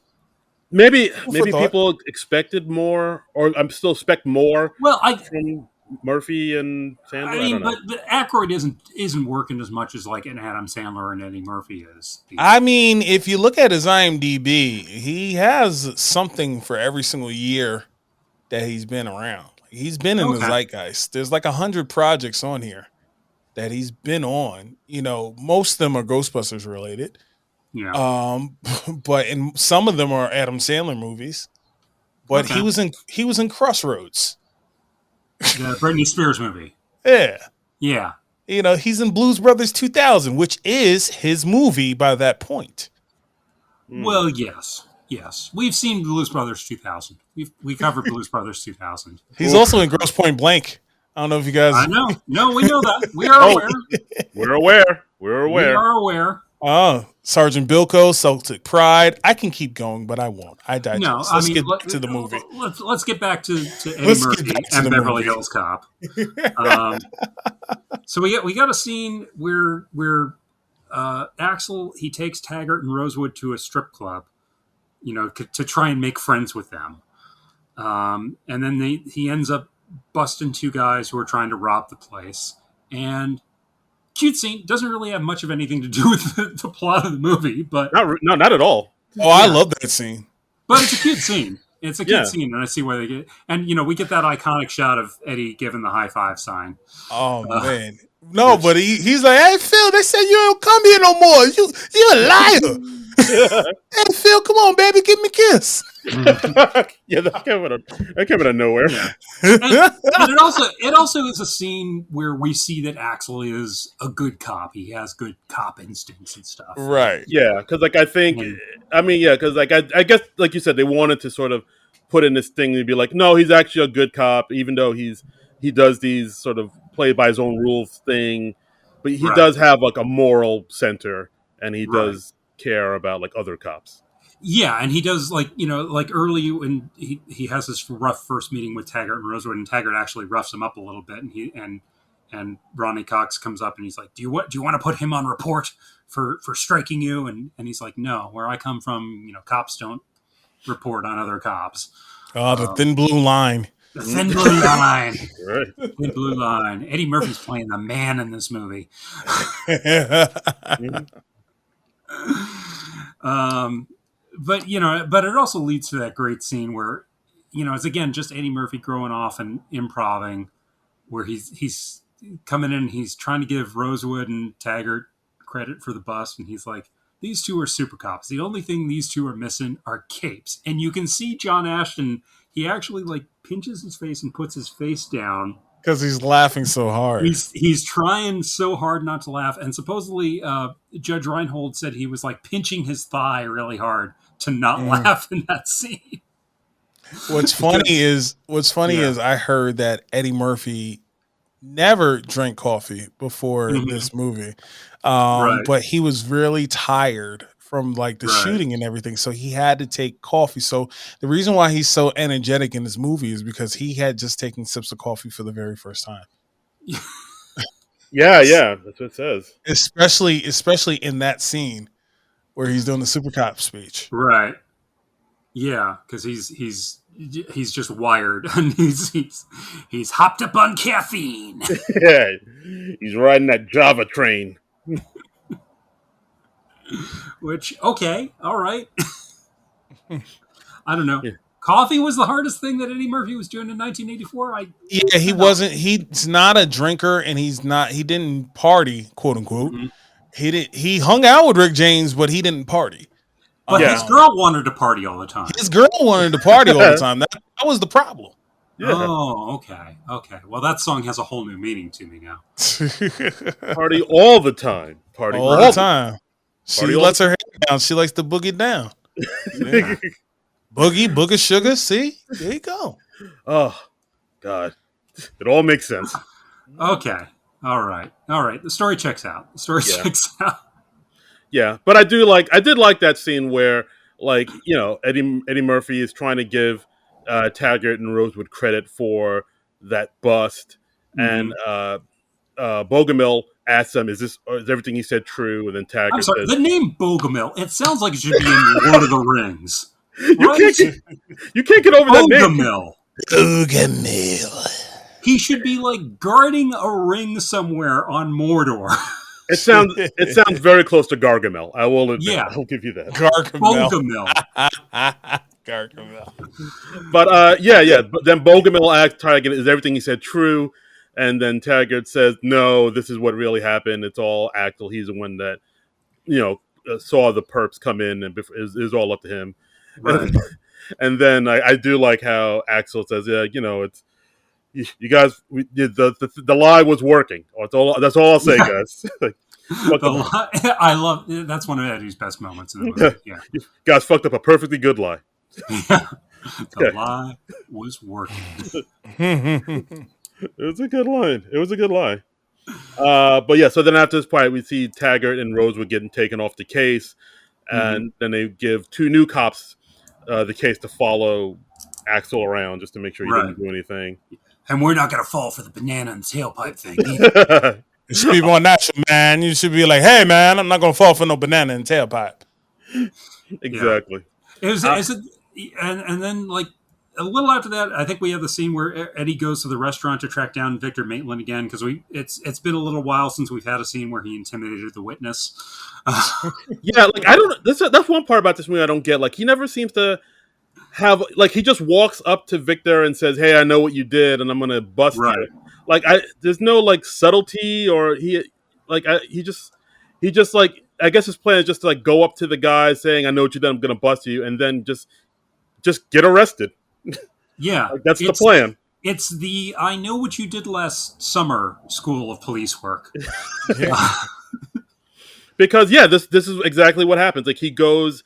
Maybe for thought. people expected more, or I'm still expect more Well, from Murphy and I Sandler. I don't mean, know. but Aykroyd isn't working as much as like an Adam Sandler and Eddie Murphy is these I days. mean, if you look at his IMDb, he has something for every single year that he's been around. He's been in the Okay. zeitgeist. There's like 100 projects on here that he's been on. You know, most of them are Ghostbusters related. Yeah. Um, but in some of them are Adam Sandler movies. But Okay. he was in Crossroads. The Britney Spears movie. Yeah. Yeah. You know, he's in Blues Brothers 2000, which is his movie by that point. Well, yes. Yes. We've seen Blues Brothers 2000. We covered Blues Brothers 2000. He's Oof. also in Gross Point Blank. I don't know if you guys. I know. No, we know that. We are Oh, aware. we're aware. We're We aware. are aware. Oh, Sergeant Bilko, Celtic Pride. I can keep going, but I won't. I No, digest. I Let's mean, get back to the movie. let's get back to Eddie Let's get Murphy back to and the Beverly movie. Hills Cop. So we got a scene where Axel, he takes Taggart and Rosewood to a strip club, you know, to try and make friends with them. And then he ends up busting two guys who are trying to rob the place. And cute scene, doesn't really have much of anything to do with the plot of the movie, but Not at all. Oh, I love that scene. but it's a cute scene. It's a cute Yeah. scene, and I see why they get. And you know, we get that iconic shot of Eddie giving the high five sign. Oh man. No, but he's like, hey Phil, they said you don't come here no more. You a liar. Hey Phil, come on, baby, give me a kiss. Yeah, that came out of nowhere. Yeah. And it also is a scene where we see that Axel is a good cop. He has good cop instincts and stuff. Right. Yeah, because like I think, I mean, yeah, because like I guess like you said, they wanted to sort of put in this thing to be like, no, he's actually a good cop, even though he does these sort of play by his own rules thing, but he Right. does have like a moral center, and he Right. does care about like other cops. Yeah, and he does, like, you know, like early when he has this rough first meeting with Taggart and Rosewood, and Taggart actually roughs him up a little bit, and Ronnie Cox comes up and he's like, do you want to put him on report for striking you? And he's like, no, where I come from, you know, cops don't report on other cops. Oh, the thin blue line. The thin blue line. Right. Thin blue line. Eddie Murphy's playing the man in this movie. But you know, but it also leads to that great scene where, you know, it's again just Eddie Murphy growing off and improvising, where he's coming in, he's trying to give Rosewood and Taggart credit for the bust, and he's like, these two are super cops. The only thing these two are missing are capes. And you can see John Ashton, he actually like pinches his face and puts his face down because he's laughing so hard. He's trying so hard not to laugh, and supposedly Judge Reinhold said he was like pinching his thigh really hard to not laugh in that scene. What's funny is I heard that Eddie Murphy never drank coffee before this movie, but he was really tired from like the shooting and everything, so he had to take coffee. So the reason why he's so energetic in this movie is because he had just taken sips of coffee for the very first time. Yeah, that's what it says. Especially in that scene where he's doing the super cop speech. Right. Yeah, because he's just wired and he's hopped up on caffeine. Yeah, he's riding that Java train. Which, okay, all right. I don't know. Yeah. Coffee was the hardest thing that Eddie Murphy was doing in 1984. He wasn't. He's not a drinker, and he didn't party, quote unquote. He hung out with Rick James, but he didn't party. But his girl wanted to party all the time. His girl wanted to party all the time. That was the problem. Yeah. Oh, okay. Well, that song has a whole new meaning to me now. Party all the time. Party all the time. She lets her hair down. She likes to boogie down. Yeah. Boogie sugar. See, there you go. Oh, God, it all makes sense. Okay, all right. The story checks out. Checks out. Yeah, but I did like that scene where, like, you know, Eddie Murphy is trying to give Taggart and Rosewood credit for that bust, and Bogomil asks him, is everything he said true? And then I'm Taggart sorry. says, The name Bogomil. It sounds like it should be in Lord of the Rings, you right? you can't get over that name. Bogomil. Bogomil. He should be like guarding a ring somewhere on Mordor. It sounds very close to Gargamel. I will admit. Yeah. I'll give you that. Gargamel. Bogomil. Gargamel. But yeah. But then Bogomil asks Taggart, is everything he said true? And then Taggart says, no, this is what really happened. It's all Axel. He's the one that, saw the perps come in, and is all up to him. Right. And then I do like how Axel says, yeah, it's you guys. The lie was working. That's all I'll say, guys. I love that's one of Eddie's best moments in the movie. Yeah, you guys fucked up a perfectly good lie. The lie was working. It was a good line. But yeah, so then after this point, we see Taggart and Rosewood getting taken off the case, and then they give two new cops the case to follow Axel around just to make sure he didn't do anything. And we're not going to fall for the banana and the tailpipe thing either. You should be more natural, man. You should be like, hey, man, I'm not going to fall for no banana and tailpipe. Exactly. And then, like, a little after that, I think we have the scene where Eddie goes to the restaurant to track down Victor Maitland again, because it's been a little while since we've had a scene where he intimidated the witness. Yeah, like, I don't. That's one part about this movie I don't get. Like, he never seems to have, like, he just walks up to Victor and says, "Hey, I know what you did, and I'm gonna bust you." Like, there's no like subtlety, or he just like, I guess his plan is just to like go up to the guy saying, "I know what you did, I'm gonna bust you," and then just get arrested. Yeah, like, that's the plan. It's the I know what you did last summer school of police work. Because this is exactly what happens. Like, he goes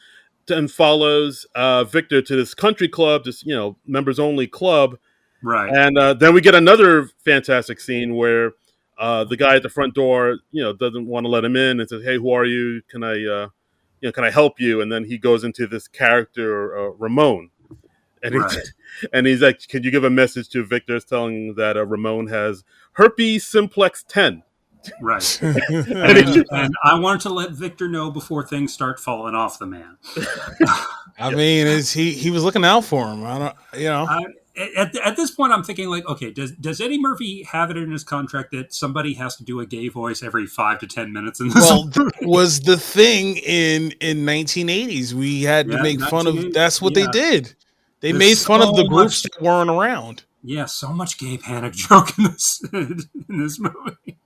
and follows Victor to this country club, this members only club, right? And then we get another fantastic scene where the guy at the front door, doesn't want to let him in and says, "Hey, who are you? Can I help you?" And then he goes into this character, Ramon, and he's like, "Could you give a message to Victor telling that Ramon has herpes simplex 10?" Right. and I wanted to let Victor know before things start falling off the man. I mean, he was looking out for him. I don't, At this point, I'm thinking, like, okay, does Eddie Murphy have it in his contract that somebody has to do a gay voice every 5 to 10 minutes in this? Well, was the thing in 1980s. We had to make fun of. That's what they did. They made fun of the groups that weren't around. Yeah, so much gay panic joke in this movie.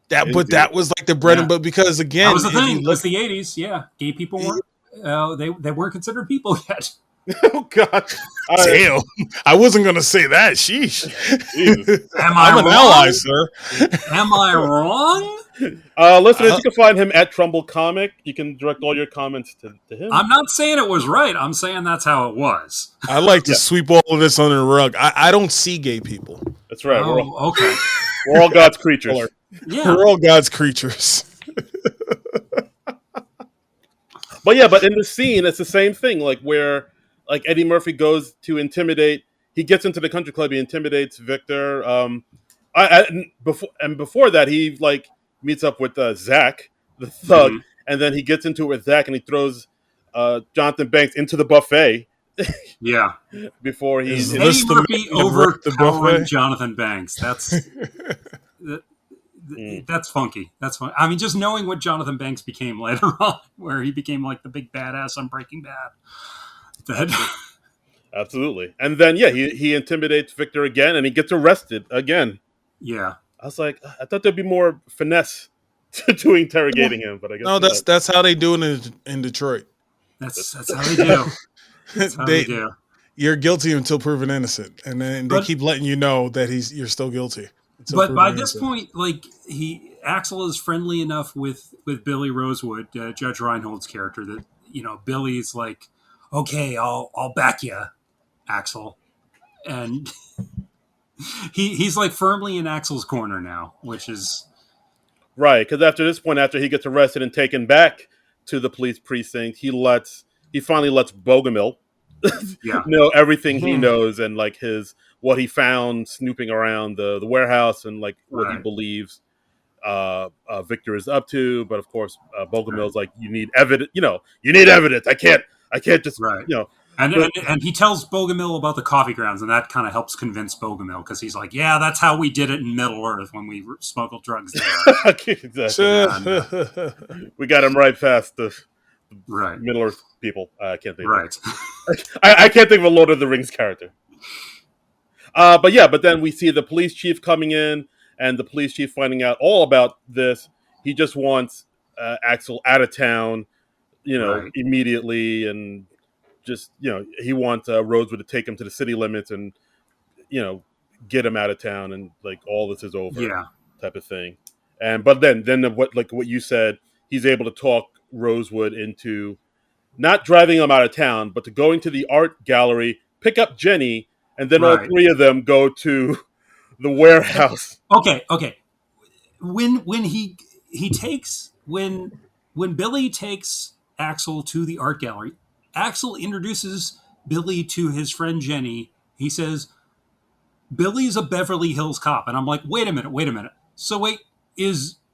That was like the bread and butter, because again, that was the thing. It was the 80s. Yeah, gay people weren't they weren't considered people yet. Oh God! Damn, I wasn't gonna say that. Sheesh. I'm an ally, sir. Am I wrong? Listeners, you can find him at Trumbull Comic. You can direct all your comments to him. I'm not saying it was right. I'm saying that's how it was. I like to sweep all of this under the rug. I don't see gay people. That's right. Okay. We're all God's creatures. Yeah. We're all God's creatures. But in the scene, it's the same thing. Like, where like Eddie Murphy goes to intimidate. He gets into the country club. He intimidates Victor. Before that, he like meets up with Zach, the thug, and then he gets into it with Zach, and he throws Jonathan Banks into the buffet. Yeah. Before he's Eddie Murphy overpowering Jonathan Banks. That's that's funky. That's fun. I mean, just knowing what Jonathan Banks became later on, where he became like the big badass on Breaking Bad. Absolutely. And then he intimidates Victor again, and he gets arrested again. Yeah. I was like, I thought there'd be more finesse to interrogating him, but I guess no. That's how they do it in Detroit. That's how they do. That's how they do. You're guilty until proven innocent, and then they keep letting you know that you're still guilty. But by this point, like Axel is friendly enough with Billy Rosewood, Judge Reinhold's character, that Billy's like, okay, I'll back you, Axel, and he's like firmly in Axel's corner now, which is right, because after this point, after he gets arrested and taken back to the police precinct, he finally lets Bogomil know everything he knows, and like what he found snooping around the warehouse, and like what he believes. Victor is up to. But of course, Bogomil's like, you need evidence. You need evidence. I can't just right. And he tells Bogomil about the coffee grounds, and that kind of helps convince Bogomil because he's like, yeah, that's how we did it in Middle Earth when we smuggled drugs there. Exactly. We got him right past the right Middle Earth people. I can't think. Right. I can't think of a Lord of the Rings character. But then we see the police chief coming in, and the police chief finding out all about this. He just wants Axel out of town, immediately, and just he wants Rosewood to take him to the city limits and get him out of town, and like all this is over, type of thing. But then what you said, he's able to talk Rosewood into not driving him out of town, but to going to the art gallery, pick up Jenny, and then all three of them go to the warehouse. Okay. When Billy takes Axel to the art gallery, Axel introduces Billy to his friend Jenny. He says, Billy's a Beverly Hills cop. And I'm like, wait a minute. So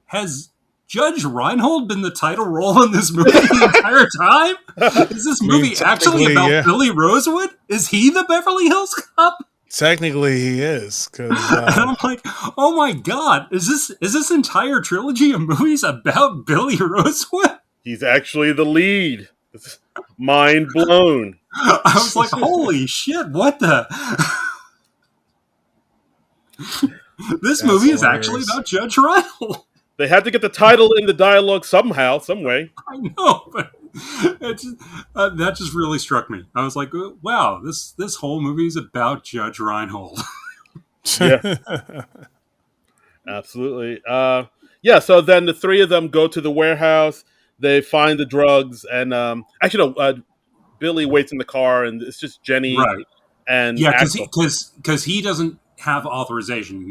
has Judge Reinhold been the title role in this movie the entire time? Is this movie actually about Billy Rosewood? Is he the Beverly Hills cop? Technically, he is. And I'm like, oh my god, is this entire trilogy of movies about Billy Rosewood? He's actually the lead. Mind blown. I was like, holy shit, what the? This movie is actually about Judge Reinhold. They had to get the title in the dialogue somehow, some way. I know, but that just really struck me. I was like, wow, this whole movie is about Judge Reinhold. Yeah. Absolutely. So then the three of them go to the warehouse. They find the drugs, and Billy waits in the car, and it's just Jenny, right? And because he doesn't have authorization.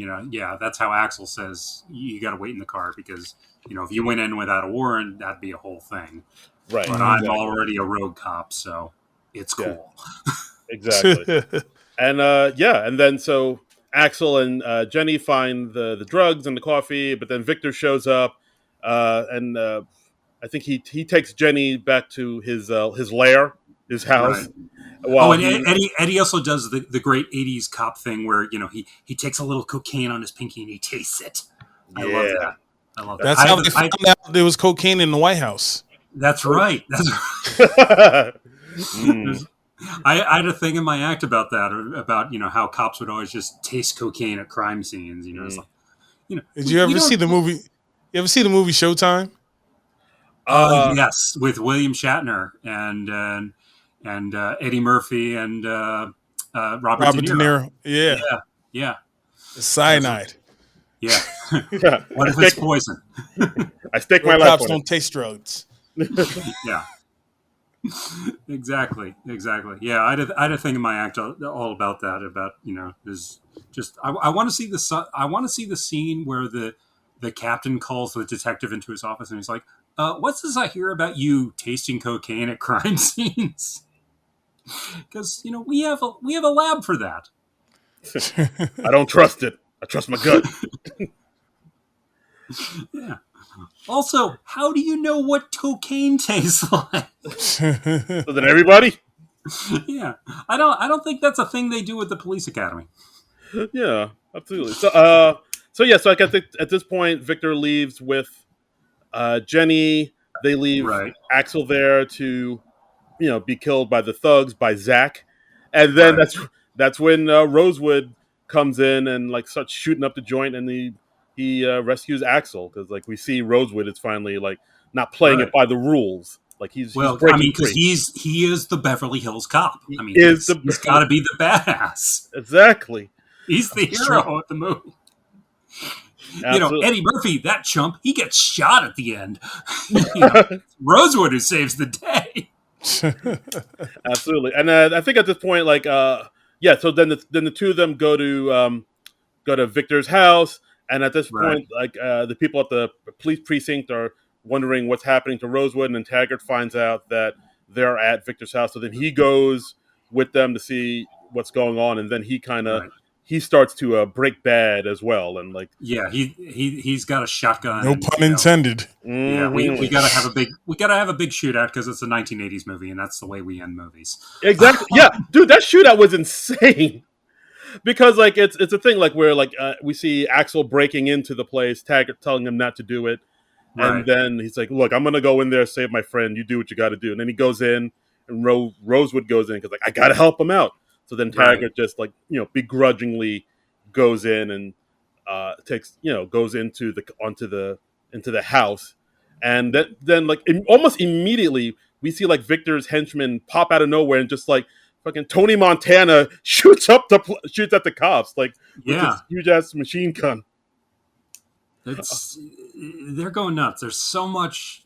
That's how Axel says you got to wait in the car because if you went in without a warrant, that'd be a whole thing. Right. But I'm already a road cop, so it's cool. Yeah. Exactly. And then so Axel and Jenny find the drugs and the coffee, but then Victor shows up, and I think he takes Jenny back to his lair, his house. Right. And Eddie also does the great 80s cop thing where he takes a little cocaine on his pinky and he tastes it. I love that. That's how they found out there was cocaine in the White House. That's right. I had a thing in my act about that, about how cops would always just taste cocaine at crime scenes. It's like, Did you ever see the movie? You ever see the movie Showtime? Yes, with William Shatner and Eddie Murphy and Robert De Niro. Yeah. The cyanide. Yeah. What if it's poison? I stake my life cops on don't it. taste drugs. Yeah. Exactly. Yeah, I had a thing in my act all about that. About there's just I want to see the scene where the captain calls the detective into his office and he's like, "What's this I hear about you tasting cocaine at crime scenes?" Because we have a lab for that. I don't trust it. I trust my gut. Yeah. Also, how do you know what cocaine tastes like? So then everybody? Yeah. I don't think that's a thing they do with the police academy. Yeah, absolutely. So like at this point, Victor leaves with Jenny. They leave Axel there to, be killed by the thugs, by Zach, and then that's when Rosewood comes in and like starts shooting up the joint, and he rescues Axel because like we see Rosewood is finally like not playing it by the rules. Like he's breaking because he is the Beverly Hills cop. He's got to be the badass. Exactly. He's the hero of the movie. Absolutely. Eddie Murphy, that chump, he gets shot at the end. Rosewood who saves the day. Absolutely. And I think at this point, like, so then the two of them go to Victor's house, and at this point, like, the people at the police precinct are wondering what's happening to Rosewood, and then Taggart finds out that they're at Victor's house, so then he goes with them to see what's going on, and then he kind of he starts to break bad as well, and like Yeah, he's got a shotgun. No pun intended. Yeah, we gotta have a big shootout because it's a 1980s movie, and that's the way we end movies. Exactly. Yeah, dude, that shootout was insane. Because like it's a thing like where like we see Axel breaking into the place, Taggart telling him not to do it, and Right. then he's like, "Look, I'm gonna go in there, save my friend. You do what you got to do." And then he goes in, and Rosewood goes in because like I gotta help him out. So then Right. Taggart just like begrudgingly goes in and takes goes into the house, and then like almost immediately we see like Victor's henchmen pop out of nowhere and just like fucking Tony Montana shoots at the cops like with Yeah. his huge ass machine gun. They're going nuts. There's so much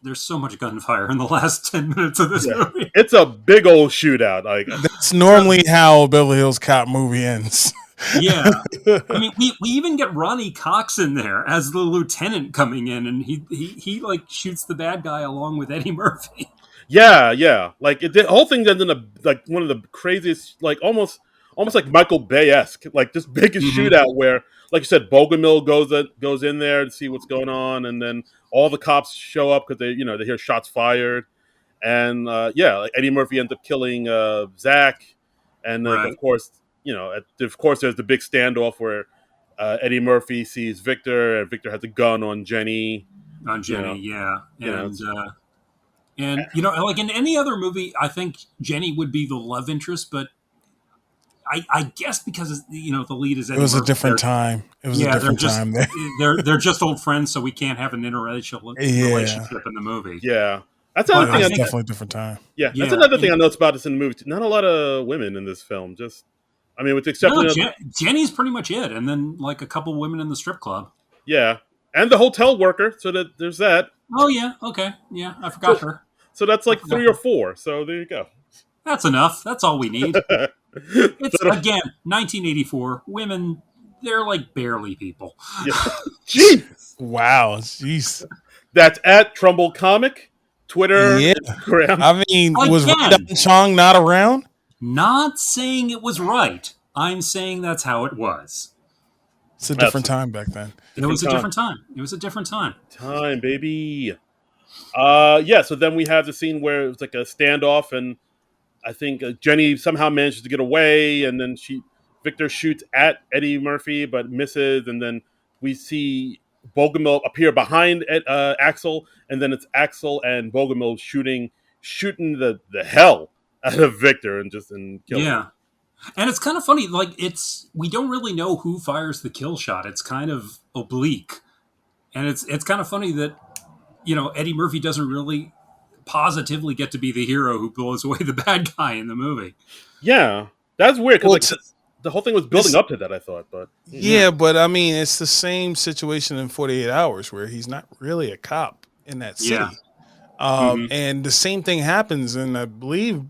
gunfire in the last 10 minutes of this movie. It's a big old shootout. Like that's normally how a Beverly Hills Cop movie ends. Yeah, I mean, we even get Ronnie Cox in there as the lieutenant coming in, and he like shoots the bad guy along with Eddie Murphy. Yeah. Like the whole thing ends in like one of the craziest, like almost like Michael Bay-esque, like this biggest shootout where, like you said, Bogomil goes in there to see what's going on, and then all the cops show up because they hear shots fired, and like Eddie Murphy ends up killing Zach, and then Right. of course there's the big standoff where Eddie Murphy sees Victor, and Victor has a gun on Jenny. On Jenny, yeah, and know, like in any other movie, I think Jenny would be the love interest, but I guess because the lead is Eddie It was Murphy, a different time. It was a different time there. They're just old friends, so we can't have an interracial relationship in the movie. Yeah. That's another thing. It's definitely a different time. Yeah, that's another thing I noticed about this in the movie. Not a lot of women in this film. Just, I mean, with the exception of Jenny's pretty much it, and then like a couple women in the strip club. Yeah, and the hotel worker. So that there's that. Oh yeah, okay, yeah, I forgot her. So that's like 3 or 4. So there you go. That's enough. That's all we need. It's again 1984. Women, they're like barely people. Yeah. Jeez. Wow. Jeez. That's at Trumbull Comic. Twitter, yeah. Instagram. I mean, was Radon Chong not around? Not saying it was right. I'm saying that's how it was. It's a different time back then. It was a different time. It was a different time. Time, baby. So then we have the scene where it's like a standoff, and I think Jenny somehow manages to get away, and then Victor shoots at Eddie Murphy but misses, and then we see Bogomil appear behind Axel, and then it's Axel and Bogomil shooting the hell out of Victor and killing him. And it's kind of funny, like we don't really know who fires the kill shot. It's kind of oblique, and it's kind of funny that Eddie Murphy doesn't really positively get to be the hero who blows away the bad guy in the movie. Yeah, that's weird because the whole thing was building up to that, I thought, but but I mean, it's the same situation in 48 Hours where he's not really a cop in that city. And the same thing happens in, I believe,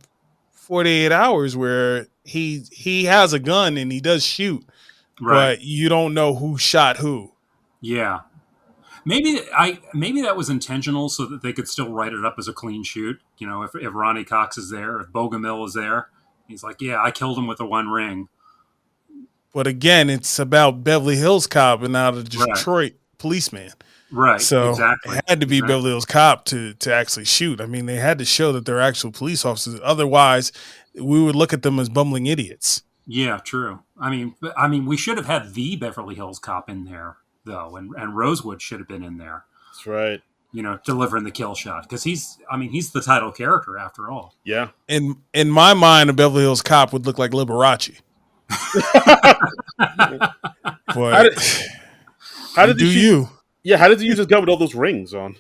48 Hours where he has a gun and he does shoot, but you don't know who shot who. Yeah. Maybe that was intentional so that they could still write it up as a clean shoot. If Ronnie Cox is there, if Bogomil is there, he's like, yeah, I killed him with the one ring. But again, it's about Beverly Hills Cop and not a Detroit policeman. Right. So exactly. It had to be Beverly Hills Cop to actually shoot. I mean, they had to show that they're actual police officers. Otherwise, we would look at them as bumbling idiots. Yeah, true. I mean, we should have had the Beverly Hills Cop in there, though, and Rosewood should have been in there. That's right. Delivering the kill shot because he's the title character after all. Yeah. In my mind, a Beverly Hills Cop would look like Liberace. But how did you? Yeah, how did he use his gun with all those rings on?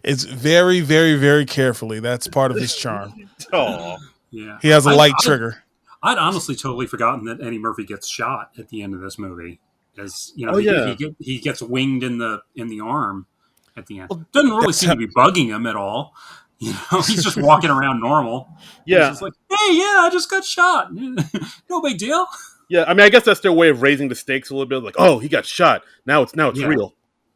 It's very, very, very carefully. That's part of his charm. Oh, yeah. He has a light trigger. I'd honestly totally forgotten that Eddie Murphy gets shot at the end of this movie. As he gets winged in the arm at the end. Well, doesn't really seem to be bugging him at all. He's just walking around normal. Yeah, he's just like, hey, I just got shot. No big deal. Yeah, I mean, I guess that's their way of raising the stakes a little bit. Like, oh, he got shot. Now it's real.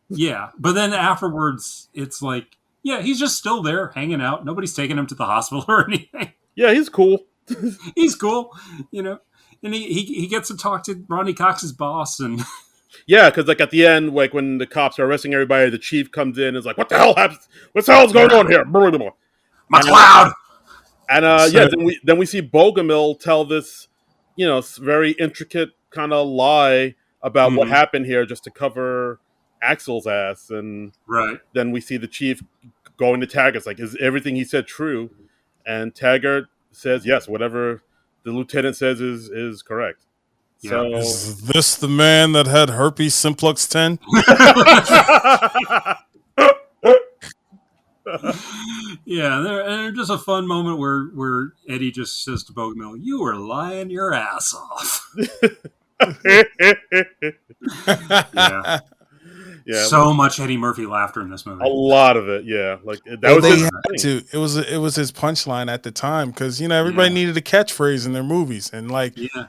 Yeah, but then afterwards, it's like, yeah, he's just still there hanging out. Nobody's taking him to the hospital or anything. Yeah, he's cool. He's cool. and he gets to talk to Ronnie Cox's boss, and yeah, because like at the end, like when the cops are arresting everybody, the chief comes in and is like, "What the hell happens? What the hell's going on here?" And McLeod. yeah, So, then we see Bogomil tell this, very intricate kind of lie about what Mhm. happened here just to cover Axel's ass, and Right. then we see the chief going to Taggart, like, "Is everything he said true?" And Taggart says, "Yes, whatever the lieutenant says is correct." Yeah. So is this the man that had herpes simplex 10? Yeah, they're just a fun moment where Eddie just says to Bogomil, "You were lying your ass off." Yeah, yeah, so much Eddie Murphy laughter in this a movie. lot of it. Yeah, like that Well, was they his had thing. to. It was his punchline at the time because everybody Yeah, needed a catchphrase in their movies, and like yeah,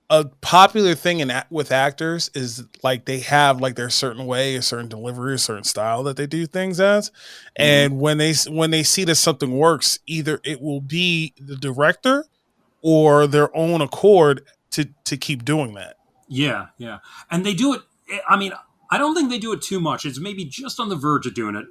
a popular thing with actors is like they have like their certain way, a certain delivery, a certain style that they do things as, hmm, and when they see that something works, either it will be the director or their own accord to keep doing that. yeah, yeah. And they do it. I mean, I don't think they do it too much. It's maybe just on the verge of doing it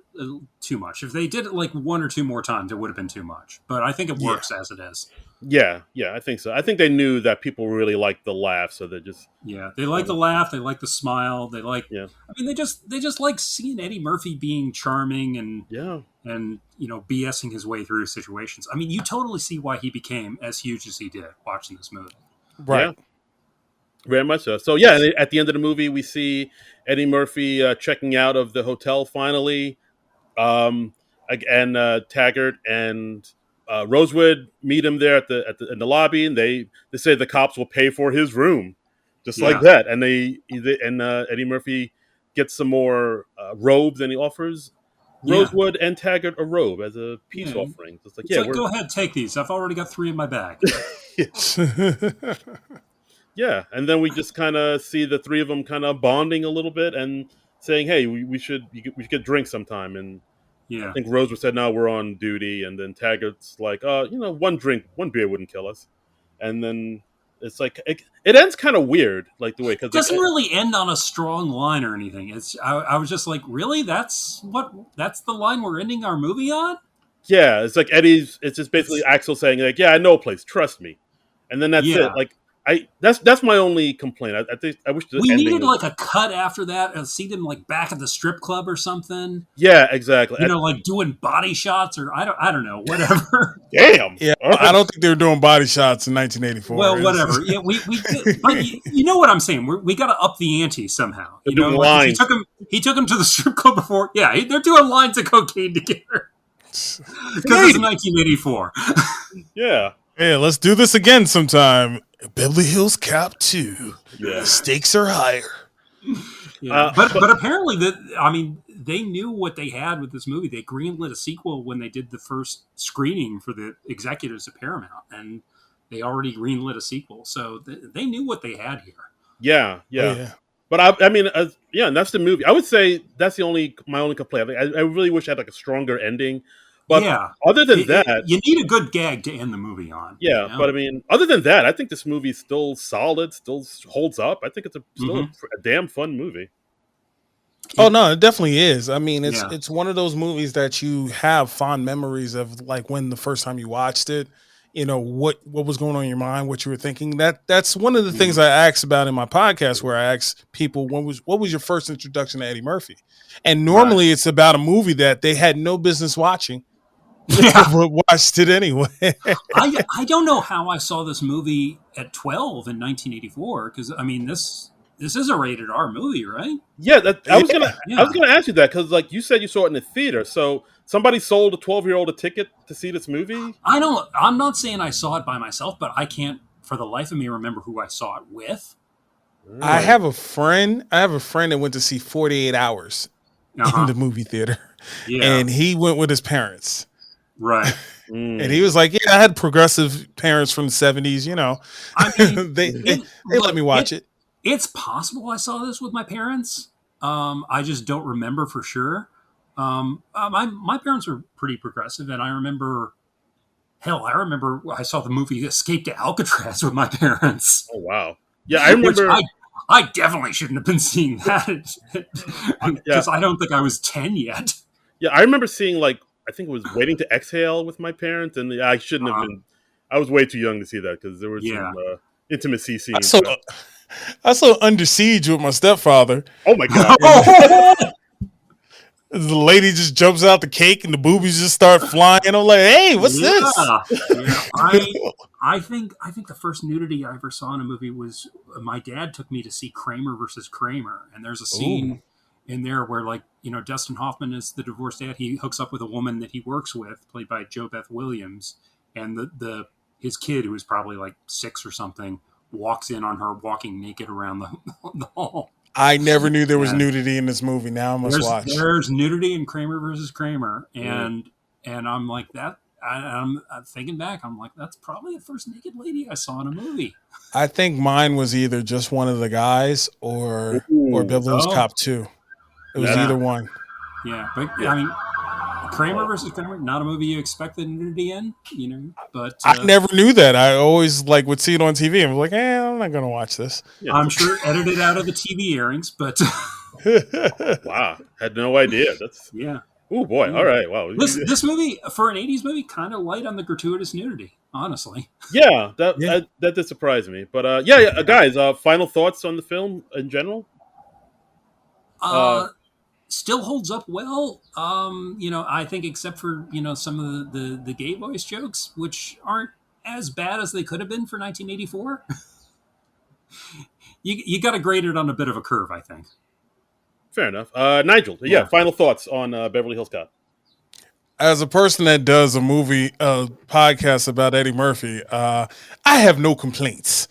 too much. If they did it like one or two more times, it would have been too much. But I think it Yeah. works as it is. Yeah, yeah, I think so. I think they knew that people really liked the laugh, so they just Yeah, they like kind the of laugh. They like the smile. They like. yeah, I mean, they just like seeing Eddie Murphy being charming yeah, and BSing his way through situations. I mean, you totally see why he became as huge as he did watching this movie. yeah, Right. very much so. So yeah, and at the end of the movie, we see Eddie Murphy checking out of the hotel finally. Um, and Taggart and Rosewood meet him there in the lobby, and they say the cops will pay for his room, just like Yeah, that. And Eddie Murphy gets some more robes, and he offers yeah, Rosewood and Taggart a robe as a peace yeah. offering. It's like, It's yeah, like, we're go ahead, take these. I've already got 3 in my bag. yeah, and then we just kind of see the three of them kind of bonding a little bit and saying, "Hey, we should get drinks sometime." And I Yeah. think Rosewood said, "No, we're on duty," and then Taggart's like, one drink, one beer wouldn't kill us." And then it's like it ends kind of weird, like the way because like Doesn't really end on a strong line or anything. I was just like, really? That's the line we're ending our movie on? yeah, it's like it's just basically It's Axel saying like, "Yeah, I know a place, trust me," and then that's it. yeah. Like that's my only complaint. I think I wish the We ending needed was like a cut after that and see them like back at the strip club or something. yeah, exactly. Like doing body shots or I don't know, whatever. Damn. Yeah, I don't think they were doing body shots in 1984. Well, whatever. Yeah, we did, but you know what I'm saying. We got to up the ante somehow. They're doing Like if lines. he took him to the strip club before. Yeah, they're doing lines of cocaine together It's because it's an 1984. Yeah. Yeah, let's do this again sometime. Beverly Hills Cop 2. Yeah. The stakes are higher. Yeah, but apparently they knew what they had with this movie. They greenlit a sequel when they did the first screening for the executives at Paramount, and they already greenlit a sequel, so they knew what they had here. Yeah, Oh, yeah. yeah. But I mean, yeah, and that's the movie. I would say that's my only complaint. I really wish I had like a stronger ending. But Yeah, other than that, you need a good gag to end the movie on. yeah. But I mean, other than that, I think this movie is still solid, still holds up. I think it's still Hmm. a damn fun movie. Oh no, it definitely is. I mean, it's Yeah, it's one of those movies that you have fond memories of, like when the first time you watched it. What was going on in your mind, what you were thinking. That's one of the yeah, things I ask about in my podcast, where I ask people what was your first introduction to Eddie Murphy, and right. normally it's about a movie that they had no business watching, Yeah, but watched it anyway. I don't know how I saw this movie at 12 in 1984 because I mean this is a rated R movie, right? Yeah, Yeah. I Yeah. was gonna ask you that because like you said you saw it in the theater, so somebody sold a 12-year-old a ticket to see this movie. I'm not saying I saw it by myself, but I can't for the life of me remember who I saw it with. I Mm. But have a friend. I have a friend that went to see 48 Hours in uh-huh. the movie theater, Yeah. and he went with his parents. Right. And he Mm. was like, "Yeah, I had progressive parents from the 70s. I mean, They let me watch it." it's possible I saw this with my parents. I just don't remember for sure. My parents were pretty progressive, and I remember Hell, I remember I saw the movie Escape to Alcatraz with my parents. Oh wow. Yeah, I remember. Which I definitely shouldn't have been seeing that Yeah, because I don't think I was 10 yet. yeah, I remember seeing like I think it was Waiting to Exhale with my parents, and I shouldn't have been. I was way too young to see that because there were Yeah. some intimacy I scenes. saw I saw Under Siege with my stepfather. Oh my god! The lady just jumps out the cake and the boobies just start flying. I'm like, hey, what's this? Yeah. I think the first nudity I ever saw in a movie was my dad took me to see Kramer versus Kramer, and there's a scene in there where Dustin Hoffman is the divorced dad. He hooks up with a woman that he works with, played by Jo Beth Williams, and his kid, who was probably like 6 or something, walks in on her walking naked around the hall. I never knew there was nudity in this movie. Now I must watch. There's nudity in Kramer versus Kramer, and I'm like that. I'm thinking back. I'm like, that's probably the first naked lady I saw in a movie. I think mine was either just one of the guys or Beverly Cop 2. It was either one. Yeah, but I mean, Kramer versus Kramer, not a movie you expect the nudity in, but I never knew that. I always would see it on TV and was like, I'm not going to watch this. Yeah. I'm sure edited out of the TV airings, but wow, had no idea. That's Oh boy! Yeah. All right, wow. This movie for an '80s movie kind of light on the gratuitous nudity, honestly. Yeah, that did surprise me. But guys, final thoughts on the film in general? Still holds up well. I think except for some of the gay voice jokes, which aren't as bad as they could have been for 1984. You got to grade it on a bit of a curve, I think. Fair enough. Nigel, final thoughts on Beverly Hills Cop. As a person that does a movie podcast about Eddie Murphy, I have no complaints.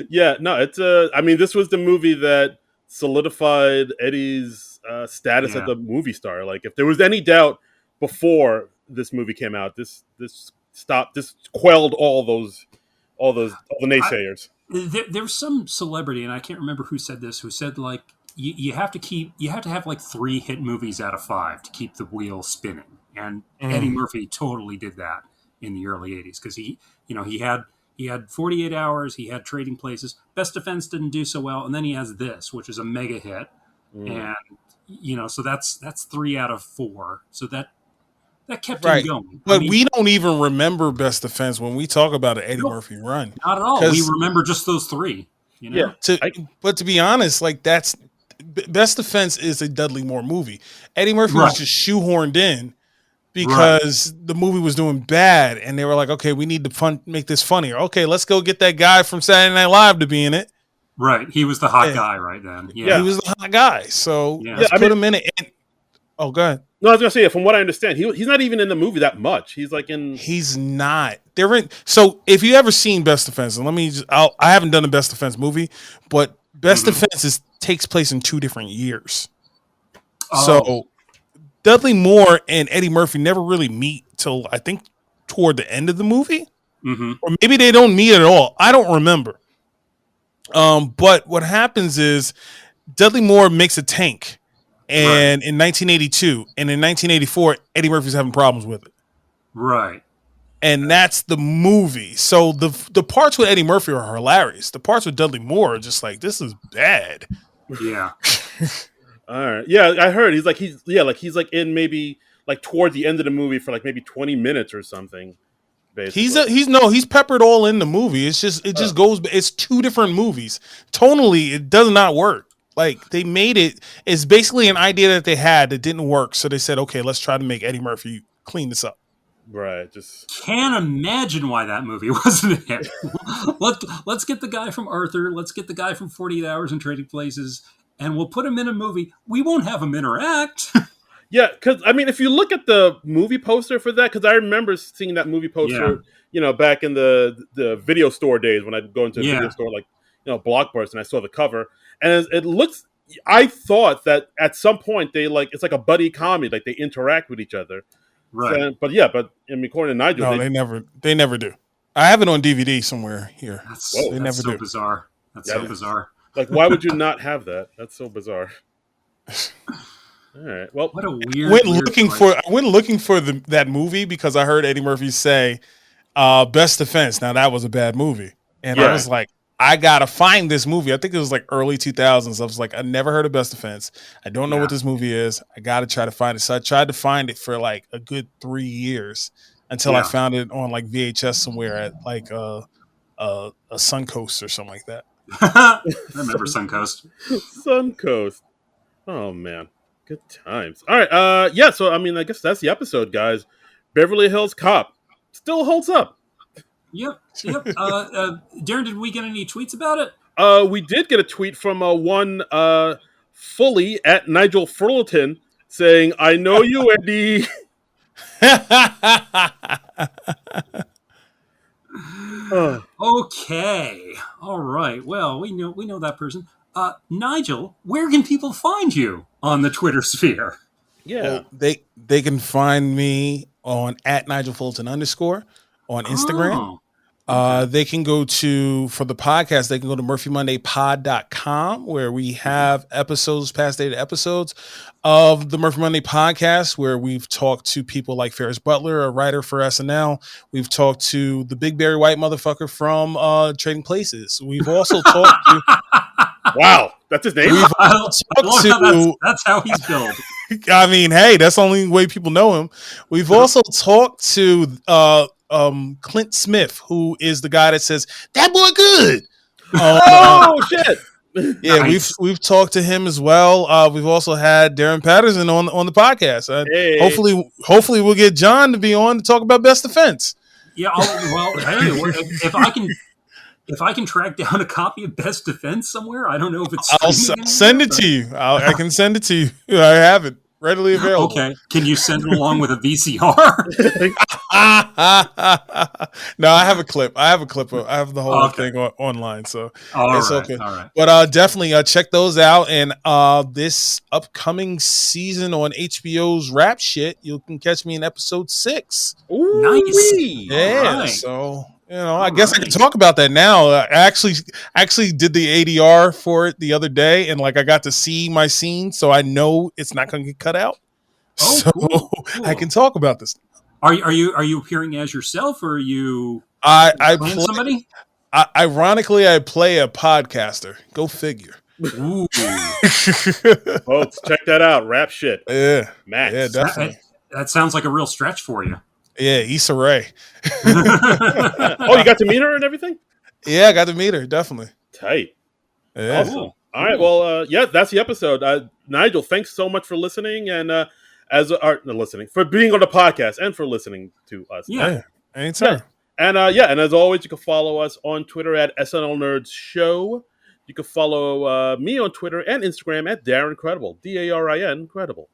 Yeah, no, it's I mean, this was the movie that solidified Eddie's status as a movie star. Like, if there was any doubt before this movie came out, this quelled all the naysayers. There's some celebrity, and I can't remember who said this, who said like you have to have like 3 hit movies out of 5 to keep the wheel spinning, and Eddie Murphy totally did that in the early '80s because he had 48 Hours, he had Trading Places, Best Defense didn't do so well, and then he has this, which is a mega hit, and so that's 3 out of 4, so that kept him going. But we don't even remember Best Defense when we talk about an Eddie Murphy run. Not at all. We remember just those 3. Yeah. But to be honest, that's Best Defense is a Dudley Moore movie. Eddie Murphy was just shoehorned in because the movie was doing bad, and they were like, "Okay, we need to make this funnier. Okay, let's go get that guy from Saturday Night Live to be in it." Right. He was the hot guy right then. Yeah, he was the hot guy. So let's put him in it. Oh, go ahead. No, I was gonna say, from what I understand, he's not even in the movie that much. He's like in. He's not. They're in. So if you ever seen Best Defense, and I haven't done a Best Defense movie, but Best Defense takes place in 2 different years. Oh. So Dudley Moore and Eddie Murphy never really meet till I think toward the end of the movie, or maybe they don't meet at all. I don't remember. But what happens is Dudley Moore makes a tank. And in 1982, and in 1984, Eddie Murphy's having problems with it. Right. And that's the movie. So the parts with Eddie Murphy are hilarious. The parts with Dudley Moore are just like, this is bad. Yeah. All right. Yeah, I heard he's like in maybe like toward the end of the movie for like maybe 20 minutes or something. Basically. He's peppered all in the movie. It's just goes. It's 2 different movies. Tonally, it does not work. Like, they made it's basically an idea that they had that didn't work. So they said, okay, let's try to make Eddie Murphy clean this up. Right. Just can't imagine why that movie wasn't a hit. Let's get the guy from Arthur. Let's get the guy from 48 Hours and Trading Places, and we'll put him in a movie. We won't have him interact. Yeah, because I mean, if you look at the movie poster for that, because I remember seeing that movie poster, back in the video store days when I'd go into a video store like Blockbuster, and I saw the cover. And it looks, I thought that at some point it's like a buddy comedy, like they interact with each other. Right. So, but I mean, according to Nigel, they never do. I have it on DVD somewhere here. That's so bizarre. That's so bizarre. Like, why would you not have that? That's so bizarre. All right. Well, what a weird. I went looking for that movie because I heard Eddie Murphy say Best Defense. Now that was a bad movie, and I was like, I gotta find this movie. I think it was like early 2000s. I was like, I never heard of Best Defense. I don't know what this movie is. I gotta try to find it. So I tried to find it for like a good 3 years until I found it on like VHS somewhere at like a Suncoast or something like that. I remember Suncoast. Suncoast. Oh man, good times. All right. Yeah. So I mean, I guess that's the episode, guys. Beverly Hills Cop still holds up. Yep. Darren, did we get any tweets about it? We did get a tweet from one fully at Nigel Furlton saying, "I know you, Eddie." Okay. All right. Well, we know that person. Nigel, where can people find you on the Twitter sphere? Yeah, well, they can find me on at Nigel Fulton _ on Instagram. They can go for the podcast, they can go to murphymondaypod.com where we have past dated episodes of the Murphy Monday podcast where we've talked to people like Ferris Butler, a writer for SNL. We've talked to the big Barry White motherfucker from Trading Places. We've also talked to... Wow, that's his name? That's how he's billed. I mean, hey, that's the only way people know him. We've also talked to Clint Smith, who is the guy that says that boy good. Oh shit! Yeah, nice. we've talked to him as well. We've also had Darren Patterson on the podcast. Hey. Hopefully we'll get John to be on to talk about Best Defense. Yeah, well, hey, if I can track down a copy of Best Defense somewhere, I don't know if it's. I'll send it to you. I can send it to you. I have it readily available. Okay, can you send it along with a VCR? No, I have a clip. I have the whole thing online, so it's okay. All right. But definitely check those out. And this upcoming season on HBO's Rap Shit, you can catch me in episode 6. Ooh, nice. Yeah. Right. So. I guess I can talk about that now. I actually did the ADR for it the other day, and like I got to see my scene, so I know it's not going to get cut out. Oh, so cool. I can talk about this. Are you appearing as yourself, or are you? I play somebody. Ironically, I play a podcaster. Go figure. Ooh. Folks, check that out. Rap Shit. Yeah, Max. Yeah, definitely. That sounds like a real stretch for you. Yeah, Issa Rae. Oh, you got to meet her and everything? Yeah, I got to meet her. Definitely. Tight. Yeah. Awesome. Cool. All right. Well, yeah, that's the episode. Nigel, thanks so much for listening and for being on the podcast and for listening to us. Yeah. Anytime. Yeah. And as always, you can follow us on Twitter at SNL Nerds Show. You can follow me on Twitter and Instagram at Darren Credible, DARIN Credible.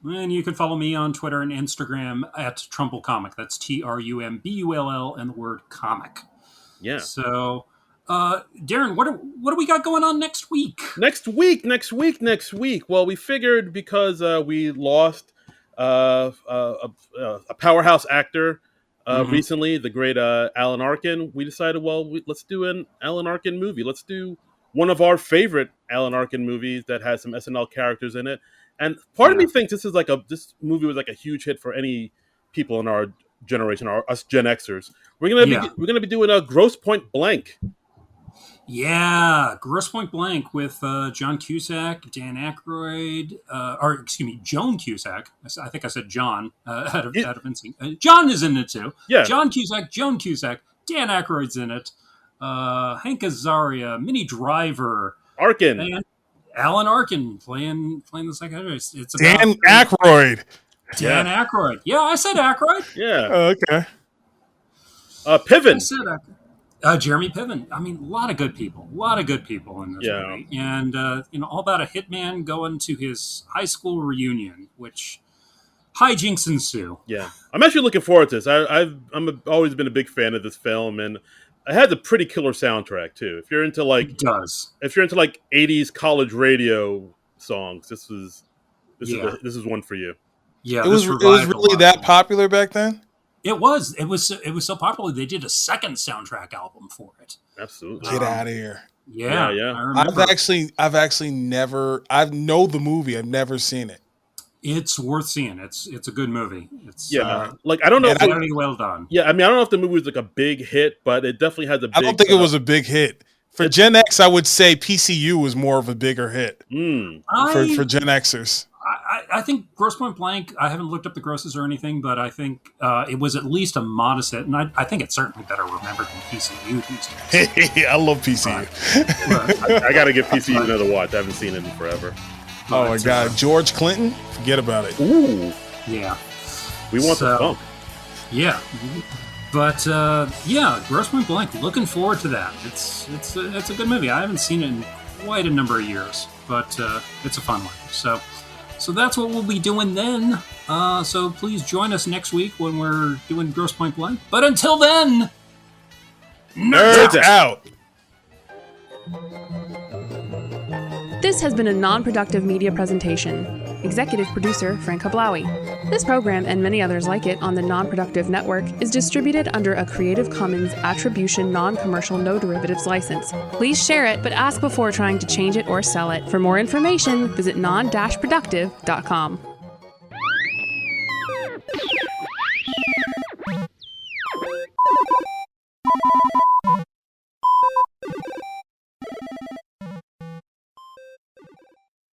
And you can follow me on Twitter and Instagram at Trumbull Comic. That's TRUMBULL and the word comic. Yeah. So, Darren, what do we got going on next week? Next week. Well, we figured because we lost a powerhouse actor recently, the great Alan Arkin, we decided, let's do an Alan Arkin movie. Let's do one of our favorite Alan Arkin movies that has some SNL characters in it. And part of me thinks this movie was like a huge hit for any people in our generation, us Gen Xers. We're gonna be doing a Grosse Pointe Blank. Yeah, Grosse Pointe Blank with John Cusack, Dan Aykroyd, Joan Cusack. I think I said John out of instinct. John is in it too. Yeah, John Cusack, Joan Cusack, Dan Aykroyd's in it. Hank Azaria, Minnie Driver, Arkin. And Alan Arkin playing the psychiatrist. It's Dan Aykroyd. Dan Aykroyd. Yeah, I said Aykroyd. Yeah. Oh, okay. Piven. I said Aykroyd. Jeremy Piven. I mean, a lot of good people in this movie. And, all about a hitman going to his high school reunion, which hijinks ensue. Yeah. I'm actually looking forward to this. I'm always been a big fan of this film, and it has a pretty killer soundtrack too. If you're into it does. If you're into 80s college radio songs, this is one for you. Yeah, it was really that popular back then. It was so popular they did a second soundtrack album for it. Absolutely. Get out of here. Yeah. I I've actually never. I know the movie. I've never seen it. It's worth seeing. It's a good movie. It's like I don't know, very well done. Yeah, I mean, I don't know if the movie was like a big hit, but it definitely has a big. I don't think it was a big hit. For Gen X, I would say PCU was more of a bigger hit for Gen Xers. I think Grosse Point Blank, I haven't looked up the grosses or anything, but I think it was at least a modest hit, and I think it's certainly better remembered than PCU these days. I love PCU. I got to give PCU another watch. I haven't seen it in forever. Oh my God, George Clinton? Forget about it. Ooh, yeah. We want the funk. Yeah, but Grosse Point Blank. Looking forward to that. It's a good movie. I haven't seen it in quite a number of years, but it's a fun one. So that's what we'll be doing then. So please join us next week when we're doing Grosse Point Blank. But until then, nerds out. This has been a non-productive media presentation. Executive producer Frank Hablawi. This program and many others like it on the Non-Productive Network is distributed under a Creative Commons Attribution Non-Commercial No Derivatives license. Please share it, but ask before trying to change it or sell it. For more information, visit non-productive.com.